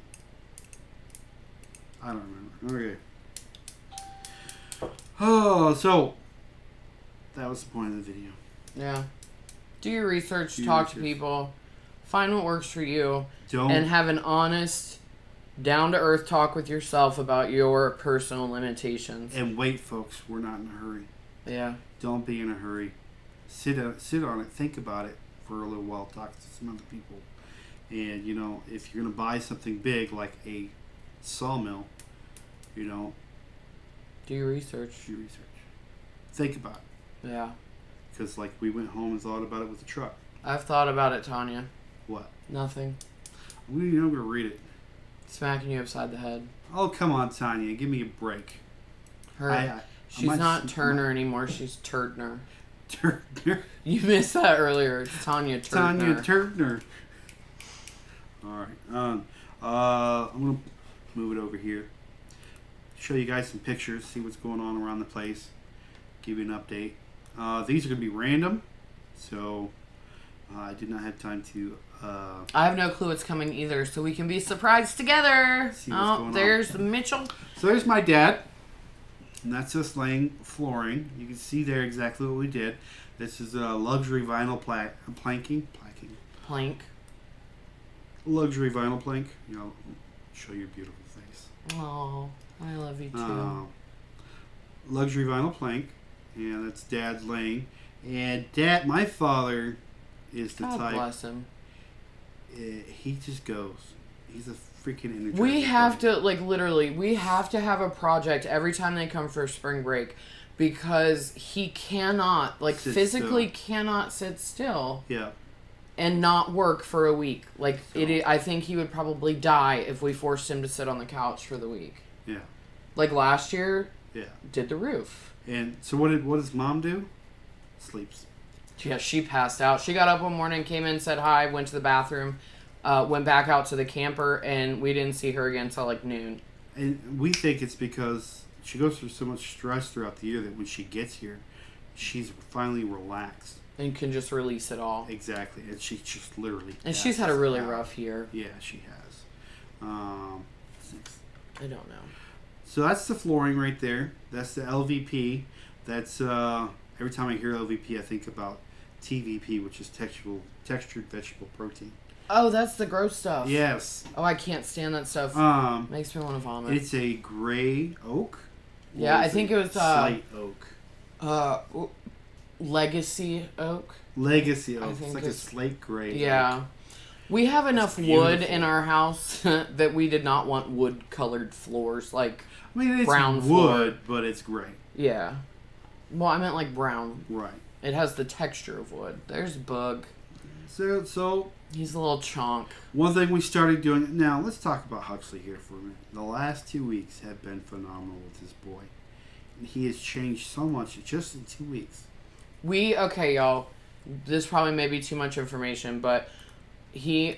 I don't remember. Okay. Oh, so that was the point of the video. Yeah. Do your research. Do your Talk to research. people. Find what works for you. Don't And have an honest, down-to-earth talk with yourself about your personal limitations. and wait, folks. We're not in a hurry. Yeah. Don't be in a hurry. Sit on it. Think about it for a little while. Talk to some other people. And, you know, if you're going to buy something big like a sawmill, you know, Do your research. do your research. Think about it. Yeah. Because, like, we went home and thought about it with the truck. I've thought about it, Tanya. What? Nothing. I'm going to read it. Smacking you upside the head. Oh, come on, Tanya. Give me a break. Her. She's might- not Turner anymore. She's Turtner. Turner. You missed that earlier. It's Tanya Turner. Tanya Turner. All right. I'm going to move it over here. Show you guys some pictures. See what's going on around the place. Give you an update. These are going to be random. So I did not have time to... I have no clue what's coming either, so we can be surprised together. See what's going on. There's Mitchell. So there's my dad. And that's us laying flooring. You can see there exactly what we did. This is a luxury vinyl planking. Plank. Luxury vinyl plank. You know, show your beautiful face. Oh, I love you too. Luxury vinyl plank. And that's Dad's laying. And Dad, my father, is the God type. bless him. He just goes. He's a freaking energizer. We have bunny. to, like, literally, we have to have a project every time they come for spring break because he cannot, like, Sit physically still. cannot sit still Yeah. and not work for a week. Like, So- I think he would probably die if we forced him to sit on the couch for the week. Yeah. Like, last year, Yeah. did the roof. And so what does Mom do? Sleeps. Yeah, she passed out. She got up one morning, came in, said hi, went to the bathroom, went back out to the camper, and we didn't see her again until like noon. And we think it's because she goes through so much stress throughout the year that when she gets here, she's finally relaxed. And can just release it all. Exactly. And she just literally... And she's had a passes really out. rough year. Yeah, she has. What's next? I don't know. So that's the flooring right there. That's the LVP. That's... every time I hear LVP, I think about TVP, which is textured vegetable protein. Oh, that's the gross stuff. Yes. Oh, I can't stand that stuff. Makes me want to vomit. It's a gray oak. Yeah, Or I is think it was, slate oak. Legacy oak. Legacy I oak. It's think like a it's- slate gray. Yeah. oak. We have enough wood beautiful. in our house that we did not want wood-colored floors. Like, I mean, it's Brown wood, floor. but it's gray. yeah. Well, I meant like brown. Right. It has the texture of wood. There's Bug. So He's a little chonk. one thing we started doing. Now let's talk about Huxley here for a minute. The last 2 weeks have been phenomenal with this boy. And he has changed so much just in 2 weeks. Okay, y'all. This probably may be too much information, but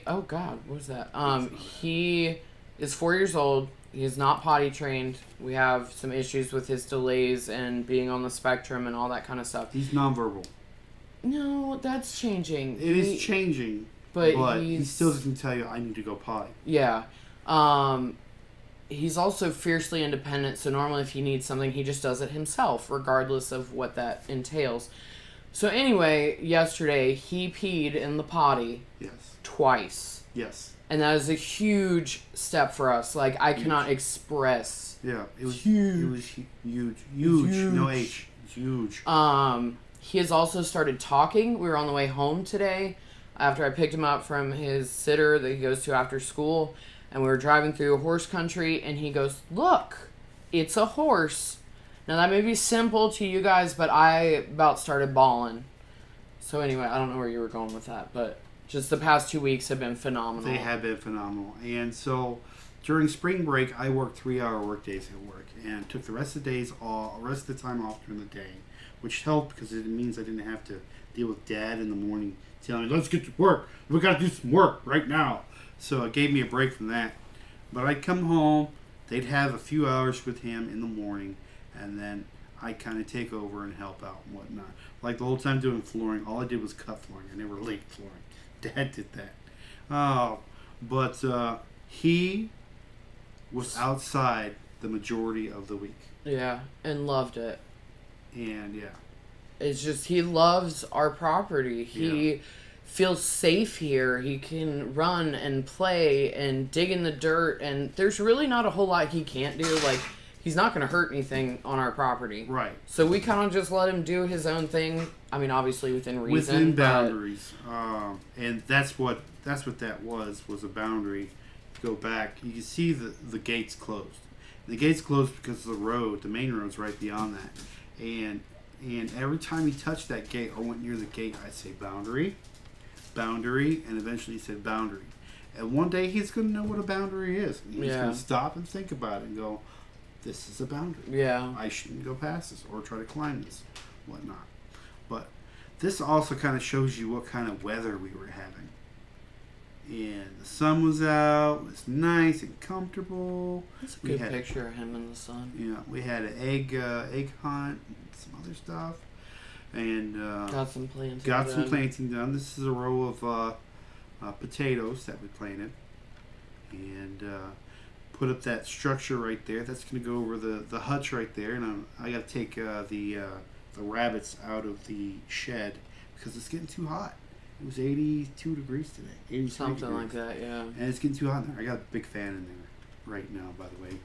oh God, what was that? He is 4 years old. He is not potty trained. We have some issues with his delays and being on the spectrum and all that kind of stuff. He's nonverbal. No, that's changing. It is changing, but he he's still doesn't tell you I need to go potty. Yeah. He's also fiercely independent, so normally if he needs something, he just does it himself, regardless of what that entails. So anyway, yesterday, he peed in the potty Yes. twice. Yes. And that is a huge step for us. Like, I cannot express. Yeah. It was Huge. It was huge. Huge. Huge. No H. It's huge. he has also started talking. We were on the way home today after I picked him up from his sitter that he goes to after school. And we were driving through horse country, and he goes, "Look, it's a horse." Now, that may be simple to you guys, but I about started bawling. So anyway, I don't know where you were going with that, but just the past 2 weeks have been phenomenal. They have been phenomenal. And so during spring break, I worked 3-hour work days at work and took the rest of the days off, rest of the time off during the day, which helped because it means I didn't have to deal with Dad in the morning telling me, "Let's get to work. We got to do some work right now." So it gave me a break from that. But I'd come home, they'd have a few hours with him in the morning, and then I'd kind of take over and help out and whatnot. Like the whole time doing flooring, all I did was cut flooring. I never laid flooring. Dad did that. But he was outside the majority of the week. Yeah, and loved it. And yeah. It's just, he loves our property. He feels safe here. He can run and play and dig in the dirt, and there's really not a whole lot he can't do. Like, he's not going to hurt anything on our property. Right. So we kind of just let him do his own thing. I mean, obviously within reason. Within boundaries. And that's what that was a boundary. Go back. You can see the gates closed. The gates closed because of the road. The main road's right beyond that. And every time he touched that gate or went near the gate, I'd say boundary, and eventually he said boundary. And one day he's going to know what a boundary is. And he's going to stop and think about it and go, this is a boundary. Yeah. I shouldn't go past this or try to climb this, whatnot. But this also kind of shows you what kind of weather we were having. And the sun was out, it was nice and comfortable. That's a good picture of him in the sun. Yeah, we had an egg hunt and some other stuff. And got some planting done. This is a row of potatoes that we planted. And put up that structure right there. That's going to go over the hutch right there. And I got to take the rabbits out of the shed because it's getting too hot. It was 82 degrees today. 83 Something degrees. like that, yeah. And it's getting too hot in there. I got a big fan in there right now, by the way.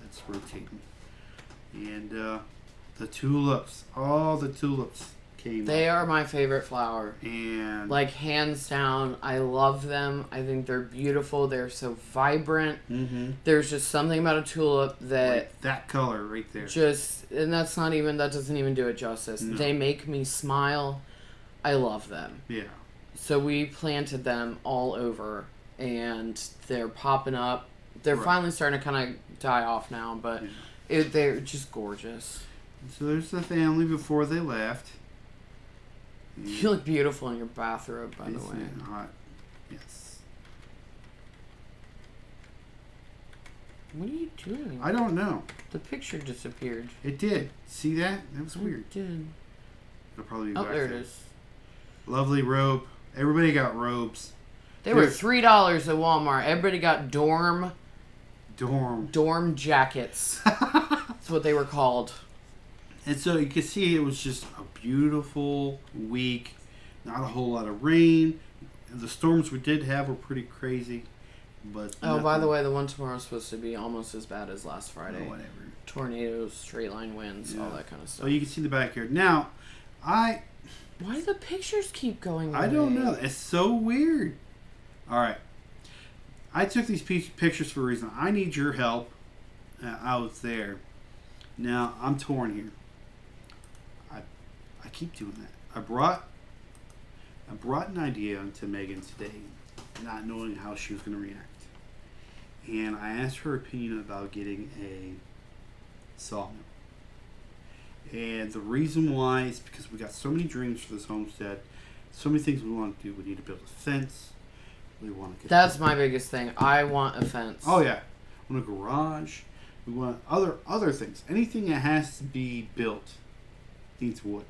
That's rotating. And the tulips. All the tulips came They up. are my favorite flower. And like, hands down, I love them. I think they're beautiful. They're so vibrant. mm-hmm. There's just something about a tulip that like that color right there. and that doesn't even do it justice. No. They make me smile. I love them. Yeah. So we planted them all over, and they're popping up. They're finally starting to kind of die off now, but they're just gorgeous. So there's the family before they left. You look beautiful in your bathrobe, by the way. Hot. Yes. What are you doing? I don't know. The picture disappeared. It did. See that? That was weird. It did. It'll probably be Oh, back there it is. Lovely robe. Everybody got robes. They were $3 at Walmart. Everybody got dorm jackets. That's what they were called. And so you can see it was just a beautiful week. Not a whole lot of rain. The storms we did have were pretty crazy. But by the way, the one tomorrow is supposed to be almost as bad as last Friday. Oh, whatever. Tornadoes, straight line winds, all that kind of stuff. So you can see the backyard. Now, why do the pictures keep going away? I don't know. It's so weird. All right. I took these pictures for a reason. I need your help out there. Now, I'm torn here. I keep doing that. I brought an idea to Megan today, not knowing how she was going to react. And I asked her opinion about getting a sawmill. And the reason why is because we got so many dreams for this homestead, so many things we want to do. We need to build a fence. We want to get. That's my biggest thing. I want a fence. Oh yeah, we want a garage. We want other things. Anything that has to be built needs wood,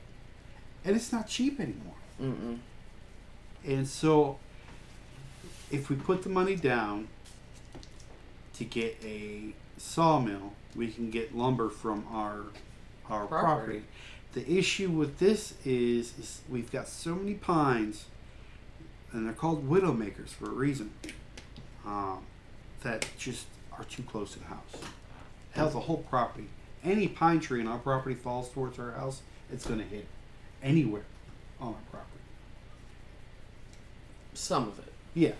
and it's not cheap anymore. Mm-mm. And so, if we put the money down to get a sawmill, we can get lumber from our property. The issue with this is we've got so many pines, and they're called widowmakers for a reason, that just are too close to the house. Hell, the whole property. Any pine tree in our property falls towards our house, it's going to hit. anywhere on our property. Some of it. Yeah.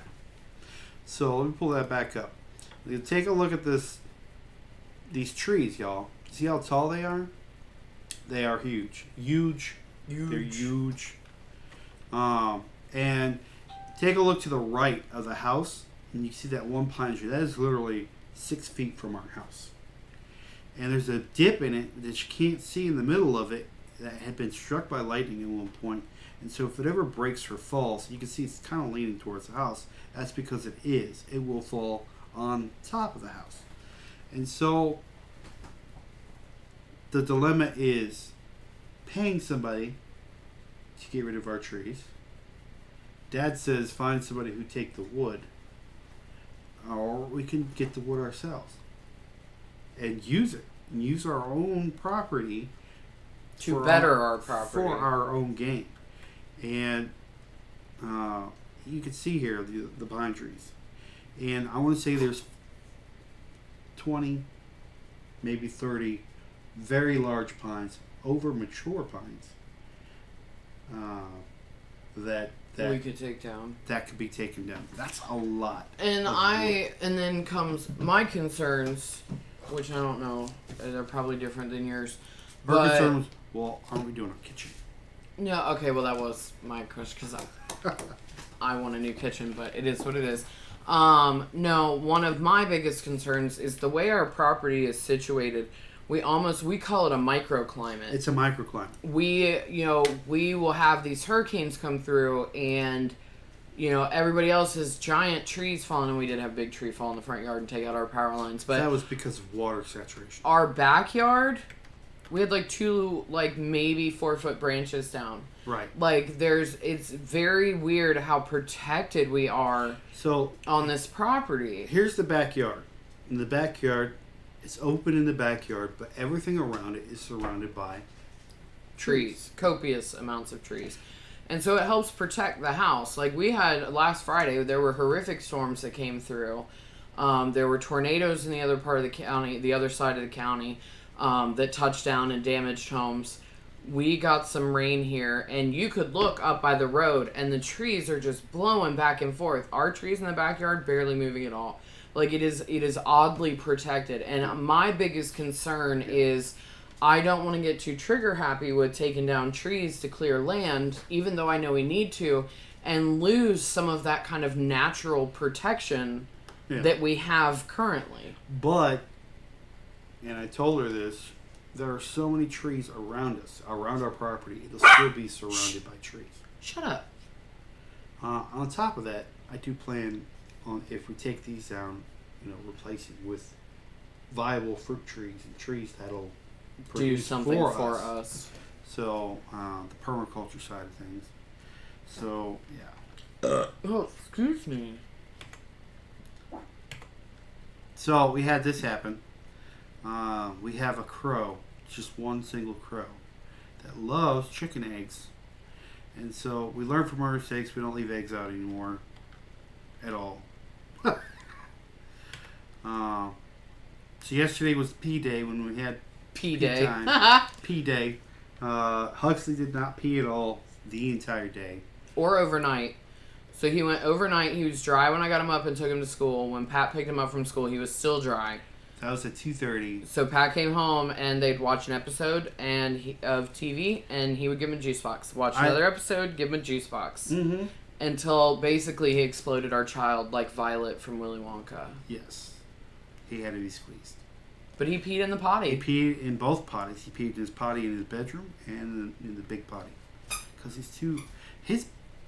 So let me pull that back up. You take a look at these trees, y'all. See how tall they are? They are huge. Huge. They're huge. And take a look to the right of the house, and you see that one pine tree. That is literally 6 feet from our house. And there's a dip in it that you can't see in the middle of it that had been struck by lightning at one point. And so if it ever breaks or falls, you can see it's kind of leaning towards the house. That's because it is. It will fall on top of the house. And so the dilemma is paying somebody to get rid of our trees. Dad says find somebody who take the wood, or we can get the wood ourselves and use it and use our own property To better our property. for our own gain. And you can see here the pine trees, and I want to say there's 20, maybe 30 very large pines, over mature pines, that we could take down. that could be taken down. That's a lot. And of and then comes my concerns, which I don't know, they're probably different than yours. wood. Our But concern was, well, aren't we doing a kitchen? yeah, okay, well that was my question because I want a new kitchen, but it is what it is. No, one of my biggest concerns is the way our property is situated. We call it a microclimate. It's a microclimate. We will have these hurricanes come through, and everybody else has giant trees falling, and we did have a big tree fall in the front yard and take out our power lines. But that was because of water saturation. our backyard, we had like two, maybe 4-foot branches down. Right. It's very weird how protected we are So on this property. here's the backyard. In the backyard, it's open in the backyard, but everything around it is surrounded by Trees, copious amounts of trees. And so it helps protect the house. Like we had last Friday, there were horrific storms that came through. There were tornadoes in the other part of the county, the other side of the county, that touched down and damaged homes. We got some rain here, and you could look up by the road, and the trees are just blowing back and forth. Our trees in the backyard barely moving at all. Like it is oddly protected. And my biggest concern is I don't want to get too trigger happy with taking down trees to clear land, even though I know we need to, and lose some of that kind of natural protection that we have currently. But, and I told her this, there are so many trees around us, around our property, it'll still be surrounded by trees. Shut up. On top of that, I do plan on, if we take these down, replacing with viable fruit trees and trees that'll Do produce something for us. So, the permaculture side of things. So, yeah. Oh, excuse me. So, we had this happen. We have a crow, just one single crow, that loves chicken eggs. And so, we learned from our mistakes we don't leave eggs out anymore at all. So, yesterday was pee day when we had Pee day. time. Pee day. Huxley did not pee at all the entire day. Or overnight. So he went overnight. He was dry when I got him up and took him to school. When Pat picked him up from school, he was still dry. That was at 2:30. So Pat came home and they'd watch an episode of TV, and he would give him a juice box. Watch another episode, give him a juice box. Mm-hmm. Until basically he exploded our child like Violet from Willy Wonka. Yes. He had to be squeezed. But he peed in the potty. He peed in both potties. He peed in his potty in his bedroom and in the big potty. Because his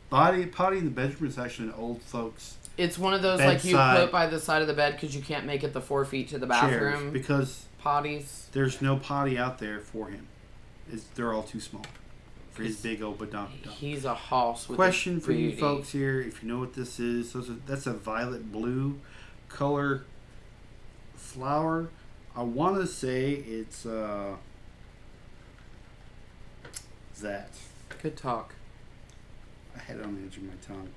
potty in the bedroom is actually an old folks It's one of those bedside like you put by the side of the bed because you can't make it the 4 feet to the bathroom. chairs, because Potties. there's no potty out there for him. They're all too small for his big old badonk. He's a hoss with Question a for you booty. folks here, if you know what this is, that's a violet blue color flower. I want to say it's that. Good talk. I had it on the edge of my tongue.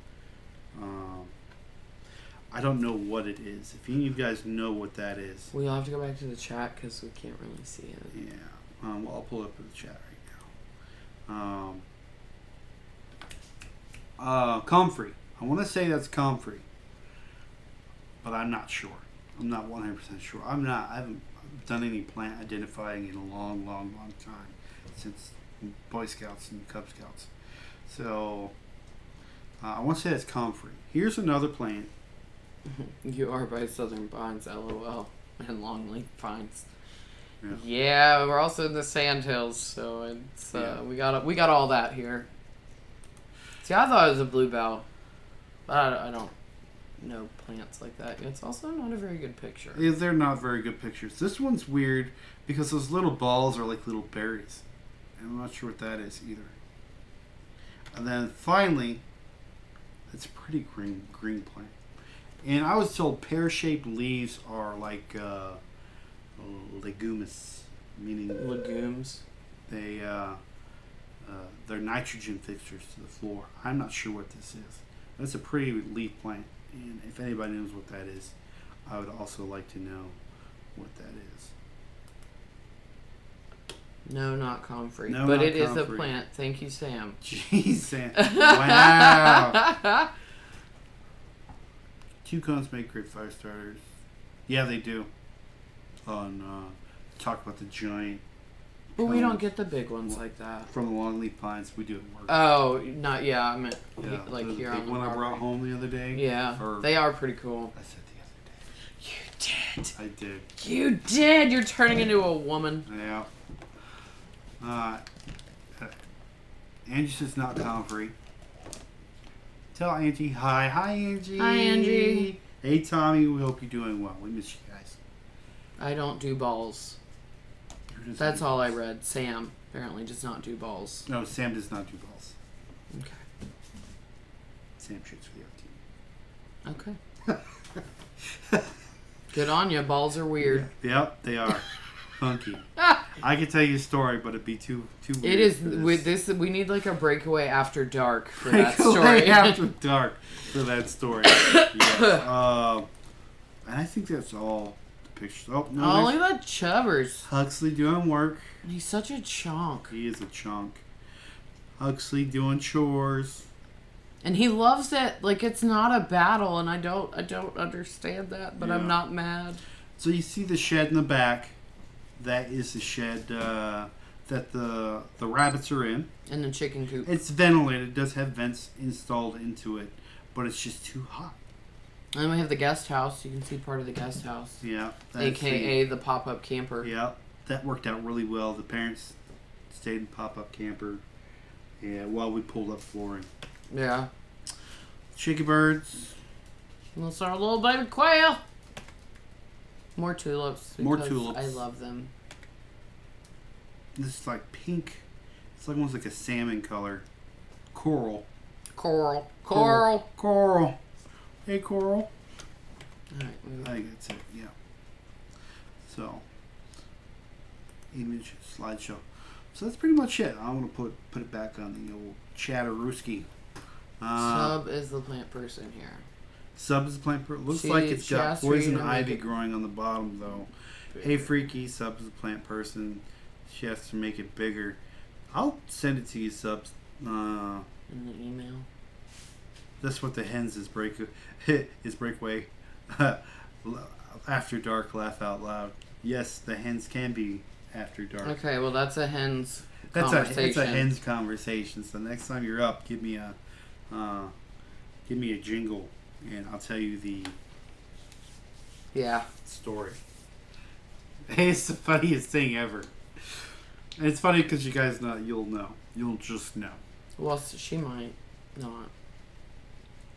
I don't know what it is. If any of you guys know what that is, We'll have to go back to the chat because we can't really see it. yeah. Well, I'll pull it up in the chat right now. Comfrey. I want to say that's Comfrey, but I'm not sure. I'm not 100% sure. I haven't done any plant identifying in a long, long, long time, since Boy Scouts and Cub Scouts. So I want to say that's Comfrey. Here's another plant. You are by Southern Pines, LOL, and Longleaf Pines. Yeah. Yeah, we're also in the Sandhills, so it's we got all that here. See, I thought it was a bluebell, but I don't know plants like that. It's also not a very good picture. Yeah, they're not very good pictures. This one's weird because those little balls are like little berries. I'm not sure what that is either. And then finally, it's a pretty green plant. And I was told pear-shaped leaves are like leguminous, meaning Legumes. they're nitrogen fixtures to the floor. I'm not sure what this is. That's a pretty leaf plant, and if anybody knows what that is, I would also like to know what that is. No, not comfrey. No, but not it is a comfrey. plant. Thank you, Sam. Jeez, Sam. Wow. Toucans make great fire starters. Yeah, they do. Talk about the giant. But we don't cones get the big ones like that. from the longleaf pines. We do it work. Oh, not yeah. I meant like the here big on the one I brought property. home the other day. Yeah, Or- they are pretty cool. I said the You did. other day. I did. You did. You're turning into a woman. Yeah. Angie says not Comfrey. Tell Angie hi. Hi, Angie. Hi, Angie. Hey, Tommy. We hope you're doing well. We miss you guys. I don't do balls. That's all I read. Sam apparently does not do balls. No, Sam does not do balls. Okay. Sam shoots for the other team. Okay. Good on you. Balls are weird. Yep, they are. Funky. I could tell you a story, but it'd be too weird. It is for with this. We need like a breakaway after dark for Breakaway that story. after dark for that story. Yes. And I think that's all the pictures. Oh no! Oh, there's look at that Chubbers. Huxley doing work. He's such a chunk. He is a chunk. Huxley doing chores. And he loves it like it's not a battle, and I don't understand that, but Yeah. I'm not mad. So you see the shed in the back. That is the shed that the rabbits are in. And the chicken coop. It's ventilated. It does have vents installed into it, but it's just too hot. And then we have the guest house. You can see part of the guest house, Yeah. aka the pop-up camper. Yeah, that worked out really well. The parents stayed in pop-up camper, while we pulled up flooring. Yeah. Chicky birds. And let's start a little baby quail. More tulips. More because tulips. I love them. This is like pink. It's like almost like a salmon color. Coral. Coral. Coral. Hey, Coral. Alright, I think that's it. Yeah. So, image slideshow. So that's pretty much it. I'm gonna put it back on the old Chatterooski. Sub is the plant person here. Sub is a plant. Looks like it's She got asked for you poison to make ivy it growing on the bottom though. Hey, Freaky. Sub is a plant person. She has to make it bigger. I'll send it to you, Subs. In the email. That's what the hens is breakaway. After dark, laugh out loud. Yes, the hens can be after dark. Okay, well that's a hen's It's conversation. a hens conversation. So next time you're up, give me a jingle, and I'll tell you the Yeah. story. It's the funniest thing ever. And it's funny because you guys know. You'll just know. Well, she might not.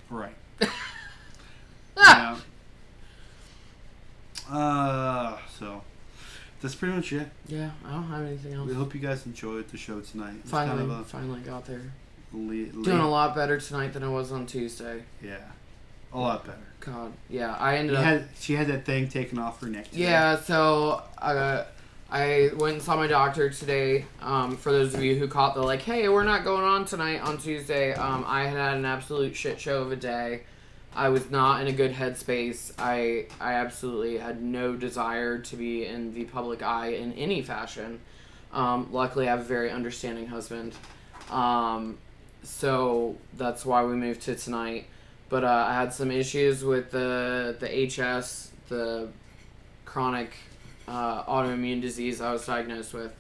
Right. Yeah. So that's pretty much it. Yeah, I don't have anything else. We hope you guys enjoyed the show tonight. It's Finally got there. late. Doing a lot better tonight than I was on Tuesday. Yeah, a lot better. God, yeah, I ended up. She had that thing taken off her neck today. Yeah, so I went and saw my doctor today. For those of you who caught the like, hey, we're not going on tonight on Tuesday. I had an absolute shit show of a day. I was not in a good headspace. I absolutely had no desire to be in the public eye in any fashion. Luckily, I have a very understanding husband. so that's why we moved to tonight. But I had some issues with the HS, the chronic autoimmune disease I was diagnosed with.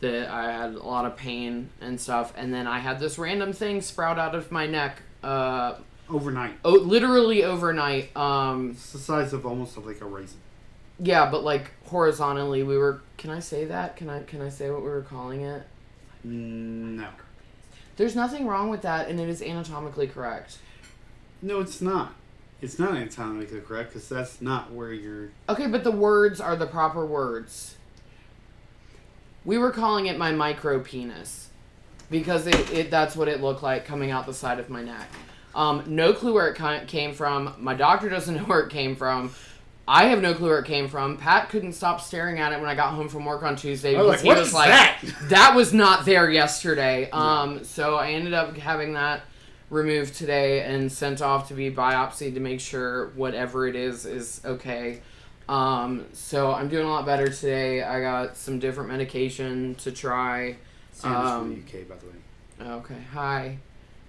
That I had a lot of pain and stuff, and then I had this random thing sprout out of my neck. Overnight. Oh, literally overnight. It's the size of almost like a raisin. Yeah, but like horizontally, we were. Can I say that? Can I say what we were calling it? No. There's nothing wrong with that, and it is anatomically correct. No, it's not. It's not anatomically correct because that's not where you're. Okay, but the words are the proper words. We were calling it my micro penis because it that's what it looked like coming out the side of my neck. No clue where it came from. My doctor doesn't know where it came from. I have no clue where it came from. Pat couldn't stop staring at it when I got home from work on Tuesday because he was like, that was not there yesterday. So I ended up having that removed today and sent off to be biopsied to make sure whatever it is okay. So I'm doing a lot better today. I got some different medication to try. Sanders from the UK, by the way. Okay, hi.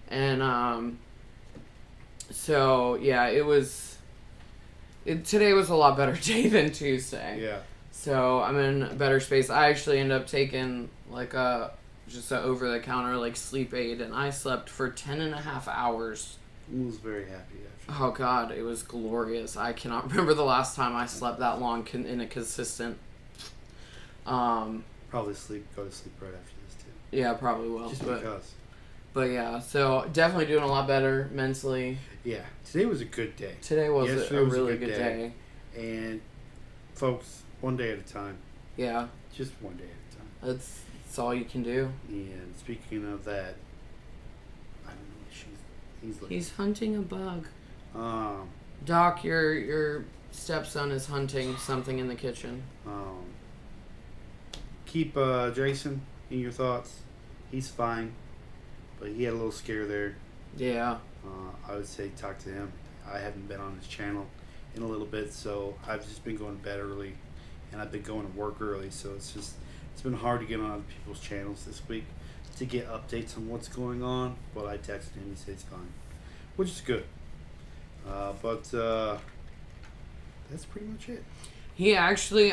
And so yeah, today was a lot better day than Tuesday. Yeah. So I'm in a better space. I actually ended up taking like just a over the counter like sleep aid, and I slept for 10.5 hours. I was very happy actually. Oh God, it was glorious. I cannot remember the last time I slept that long in a consistent. Probably go to sleep right after this too. Yeah, probably will. Just because. But yeah, so definitely doing a lot better mentally. Yeah, today was a good day. Today was a really good day. And folks, one day at a time. Yeah. Just one day at a time. That's all you can do. And speaking of that, I don't know. He's hunting a bug. Um. Doc, your stepson is hunting something in the kitchen. Keep Jason in your thoughts. He's fine, but he had a little scare there. Yeah. I would say talk to him. I haven't been on his channel in a little bit, so I've just been going to bed early, and I've been going to work early, so it's been hard to get on other people's channels this week to get updates on what's going on. But I texted him, he said it's fine, which is good. But that's pretty much it. He actually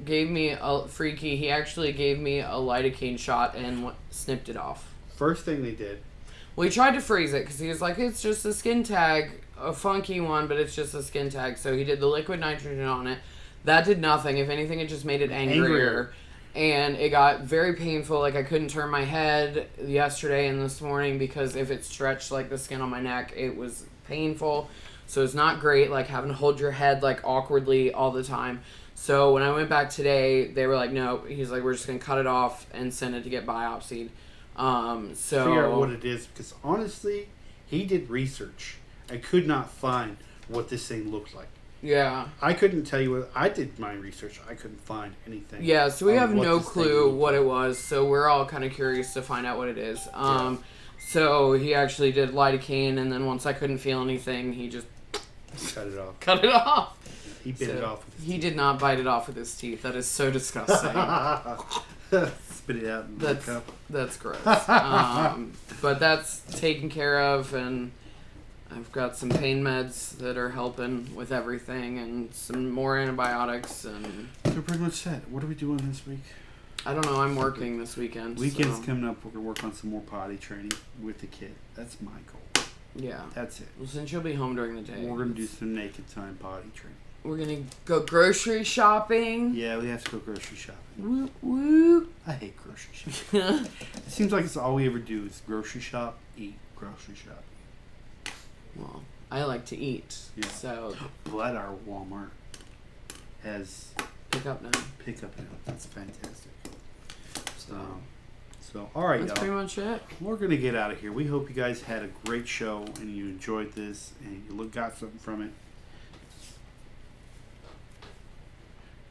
gave me a freaky. He actually gave me a lidocaine shot and snipped it off. First thing they did. Well, he tried to freeze it because he was like, it's just a skin tag, a funky one, but it's just a skin tag. So he did the liquid nitrogen on it. That did nothing. If anything, it just made it angrier. And it got very painful. Like, I couldn't turn my head yesterday and this morning because if it stretched, like, the skin on my neck, it was painful. So it's not great, like, having to hold your head, like, awkwardly all the time. So when I went back today, they were like, no. He's like, we're just going to cut it off and send it to get biopsied. So figure out what it is, because honestly, he did research. I could not find what this thing looked like. Yeah. I couldn't tell you what I did my research. I couldn't find anything. Yeah, so we have no clue what it was. So we're all kind of curious to find out what it is. So he actually did lidocaine, and then once I couldn't feel anything, he just cut it off. Cut it off. He bit it off with his teeth. He did not bite it off with his teeth. That is so disgusting. Spit it out in the cup. That's gross. But that's taken care of, and I've got some pain meds that are helping with everything, and some more antibiotics, and We're pretty much set. What are we doing this week? I don't know. I'm working this weekend. Weekend's so. coming up. We're gonna work on some more potty training with the kid. That's my goal. Yeah. That's it. Well, since you'll be home during the day, We're gonna do some naked time potty training. We're gonna go grocery shopping. Yeah, we have to go grocery shopping. Woo woo. I hate grocery shopping. It seems like it's all we ever do is grocery shop, eat, grocery shop. Well, I like to eat. Yeah. So. But our Walmart has Pickup now. Pickup now. That's fantastic. So all right, That's y'all. pretty much it. We're gonna get out of here. We hope you guys had a great show and you enjoyed this and you got something from it.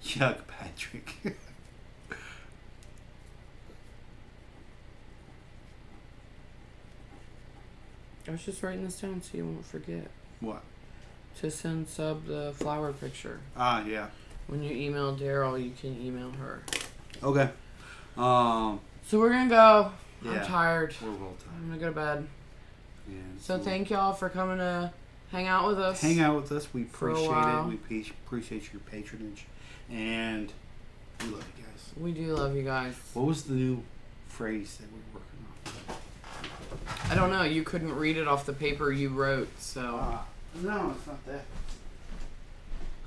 Yuck, Patrick. I was just writing this down so you won't forget. What? To send Sub the flower picture. Ah, yeah. When you email Daryl, you can email her. Okay. So we're gonna go. I'm tired. We're well I'm tired. gonna go to bed. And So thank y'all for coming to hang out with us. hang out with us. We for a appreciate while. it. We appreciate your patronage, and we love you guys. We do love you guys. What was the new phrase that we were working on? I don't know. You couldn't read it off the paper you wrote, so No, it's not that.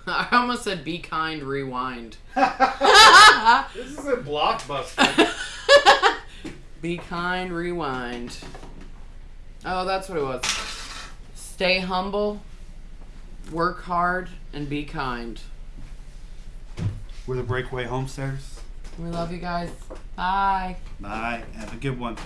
I almost said "be kind, rewind." This is a blockbuster. Be kind, rewind. Oh, that's what it was. Stay humble, work hard, and be kind. We're the Breakaway Homesteaders. We love you guys. Bye. Bye. Have a good one.